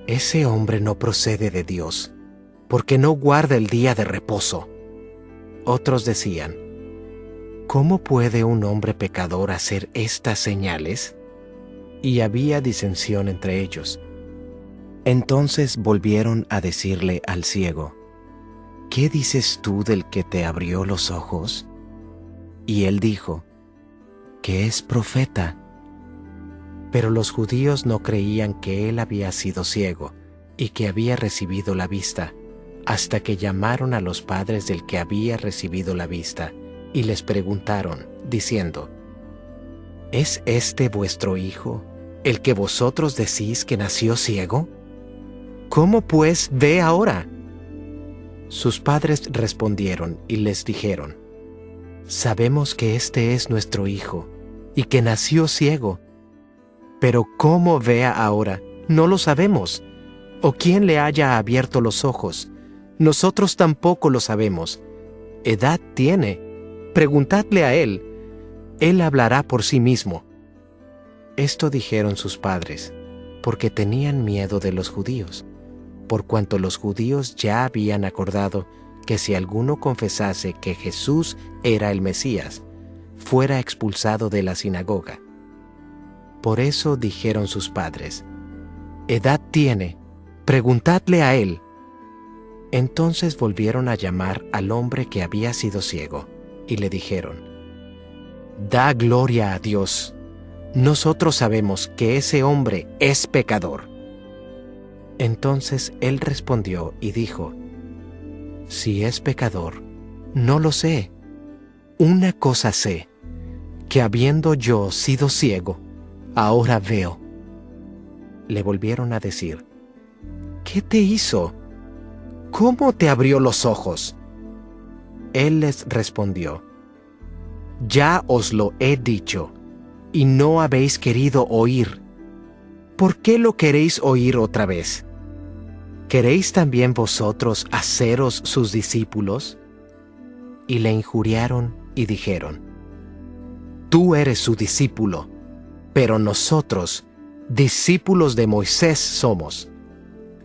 Ese hombre no procede de Dios, porque no guarda el día de reposo. Otros decían: ¿Cómo puede un hombre pecador hacer estas señales? Y había disensión entre ellos. Entonces volvieron a decirle al ciego: ¿Qué dices tú del que te abrió los ojos? Y él dijo: que es profeta. Pero los judíos no creían que él había sido ciego y que había recibido la vista, hasta que llamaron a los padres del que había recibido la vista y les preguntaron, diciendo: ¿Es este vuestro hijo, el que vosotros decís que nació ciego? ¿Cómo pues ve ahora? Sus padres respondieron y les dijeron: Sabemos que este es nuestro hijo y que nació ciego. Pero cómo vea ahora, no lo sabemos, o quién le haya abierto los ojos. Nosotros tampoco lo sabemos. Edad tiene, preguntadle a él. Él hablará por sí mismo. Esto dijeron sus padres, porque tenían miedo de los judíos, por cuanto los judíos ya habían acordado que si alguno confesase que Jesús era el Mesías, fuera expulsado de la sinagoga. Por eso dijeron sus padres: Edad tiene, preguntadle a él. Entonces volvieron a llamar al hombre que había sido ciego, y le dijeron: da gloria a Dios. Nosotros sabemos que ese hombre es pecador. Entonces él respondió y dijo: Si es pecador, no lo sé. Una cosa sé, que habiendo yo sido ciego, ahora veo. Le volvieron a decir: ¿Qué te hizo? ¿Cómo te abrió los ojos? Él les respondió: Ya os lo he dicho, y no habéis querido oír. ¿Por qué lo queréis oír otra vez? ¿Queréis también vosotros haceros sus discípulos? Y le injuriaron y dijeron: Tú eres su discípulo, pero nosotros, discípulos de Moisés somos.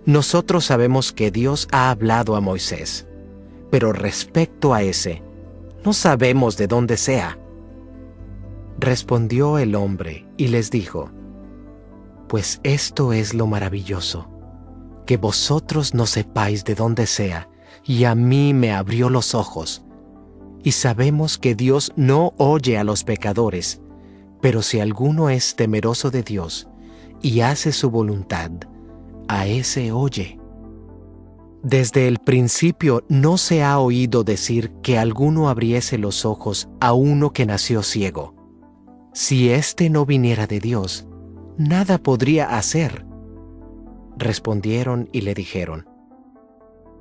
Nosotros sabemos que Dios ha hablado a Moisés, pero respecto a ese, no sabemos de dónde sea. Respondió el hombre y les dijo: Pues esto es lo maravilloso, que vosotros no sepáis de dónde sea, y a mí me abrió los ojos. Y sabemos que Dios no oye a los pecadores, pero si alguno es temeroso de Dios y hace su voluntad, a ese oye. Desde el principio no se ha oído decir que alguno abriese los ojos a uno que nació ciego. Si éste no viniera de Dios, nada podría hacer. Respondieron y le dijeron: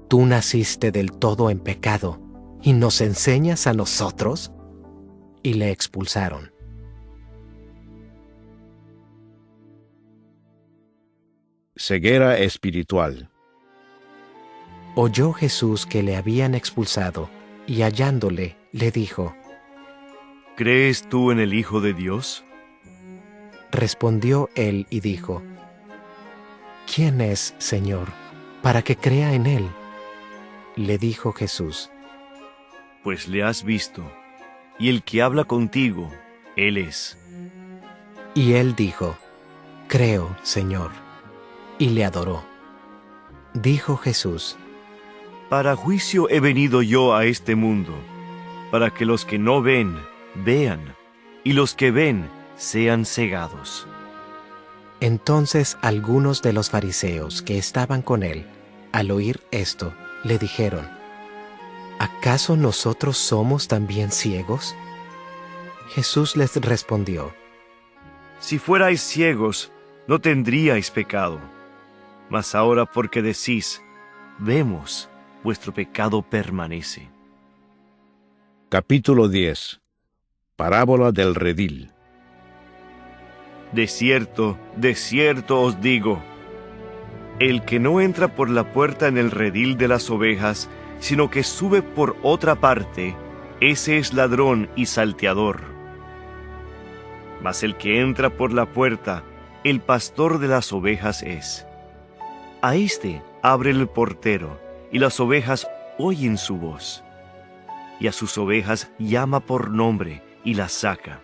¿Tú naciste del todo en pecado y nos enseñas a nosotros? Y le expulsaron. Ceguera espiritual. Oyó Jesús que le habían expulsado, y hallándole, le dijo: ¿Crees tú en el Hijo de Dios? Respondió él y dijo: ¿Quién es, Señor, para que crea en él? Le dijo Jesús: Pues le has visto, y el que habla contigo, él es. Y él dijo: Creo, Señor, y le adoró. Dijo Jesús: Para juicio he venido yo a este mundo, para que los que no ven, vean, y los que ven, sean cegados. Entonces algunos de los fariseos que estaban con él, al oír esto, le dijeron: ¿Acaso nosotros somos también ciegos? Jesús les respondió: Si fuerais ciegos, no tendríais pecado. Mas ahora porque decís, vemos, vuestro pecado permanece. Capítulo 10. Parábola del redil. De cierto os digo, el que no entra por la puerta en el redil de las ovejas, sino que sube por otra parte, ese es ladrón y salteador. Mas el que entra por la puerta, el pastor de las ovejas es. A éste abre el portero, y las ovejas oyen su voz. Y a sus ovejas llama por nombre, y las saca.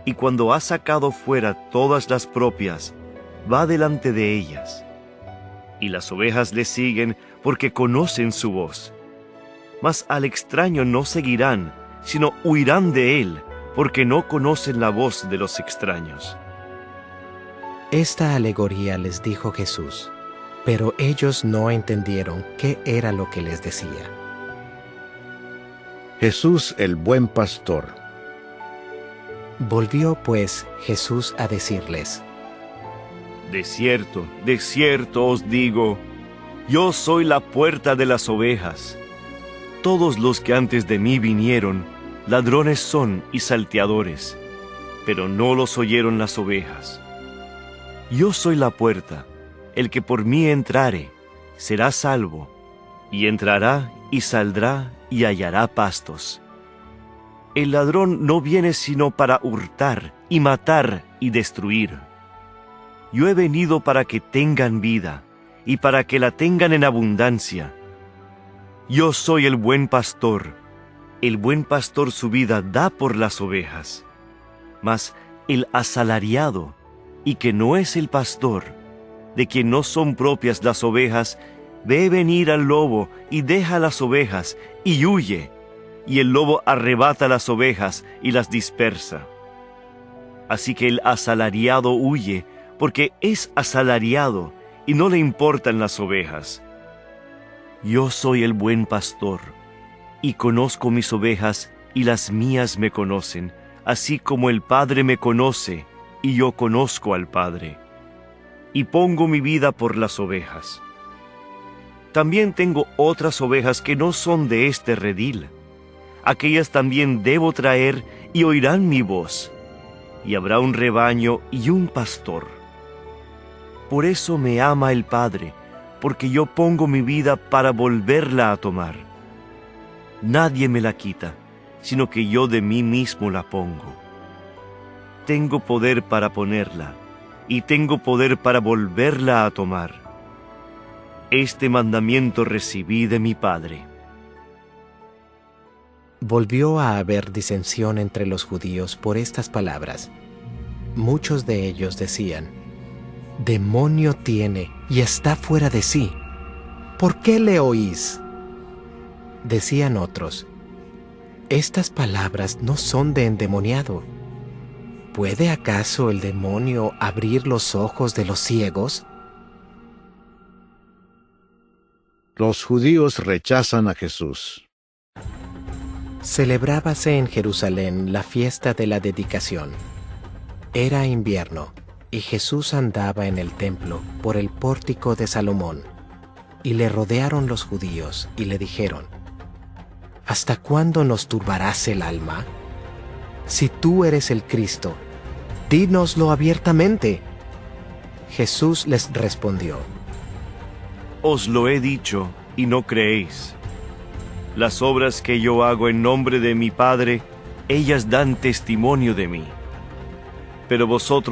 Y cuando ha sacado fuera todas las propias, va delante de ellas. Y las ovejas le siguen porque conocen su voz. Mas al extraño no seguirán, sino huirán de él, porque no conocen la voz de los extraños. Esta alegoría les dijo Jesús, pero ellos no entendieron qué era lo que les decía. Jesús el buen pastor. Volvió pues Jesús a decirles: de cierto os digo, yo soy la puerta de las ovejas. Todos los que antes de mí vinieron, ladrones son y salteadores, pero no los oyeron las ovejas. Yo soy la puerta, el que por mí entrare, será salvo, y entrará y saldrá y hallará pastos. El ladrón no viene sino para hurtar y matar y destruir. Yo he venido para que tengan vida, y para que la tengan en abundancia. Yo soy el buen pastor su vida da por las ovejas. Mas el asalariado, y que no es el pastor, de quien no son propias las ovejas, ve venir al lobo y deja las ovejas y huye. y el lobo arrebata las ovejas y las dispersa. Así que el asalariado huye, porque es asalariado y no le importan las ovejas. Yo soy el buen pastor, y conozco mis ovejas, y las mías me conocen, así como el Padre me conoce, y yo conozco al Padre, y pongo mi vida por las ovejas. También tengo otras ovejas que no son de este redil. Aquellas también debo traer, y oirán mi voz, y habrá un rebaño y un pastor. Por eso me ama el Padre, porque yo pongo mi vida para volverla a tomar. Nadie me la quita, sino que yo de mí mismo la pongo. Tengo poder para ponerla, y tengo poder para volverla a tomar. Este mandamiento recibí de mi Padre. Volvió a haber disensión entre los judíos por estas palabras. Muchos de ellos decían: «Demonio tiene y está fuera de sí. ¿Por qué le oís?». Decían otros: «Estas palabras no son de endemoniado. ¿Puede acaso el demonio abrir los ojos de los ciegos?». Los judíos rechazan a Jesús. Celebrábase en Jerusalén la fiesta de la dedicación. Era invierno, y Jesús andaba en el templo por el pórtico de Salomón. Y le rodearon los judíos y le dijeron: «¿Hasta cuándo nos turbarás el alma? Si tú eres el Cristo, dínoslo abiertamente». Jesús les respondió: Os lo he dicho, y no creéis. Las obras que yo hago en nombre de mi Padre, ellas dan testimonio de mí. Pero vosotros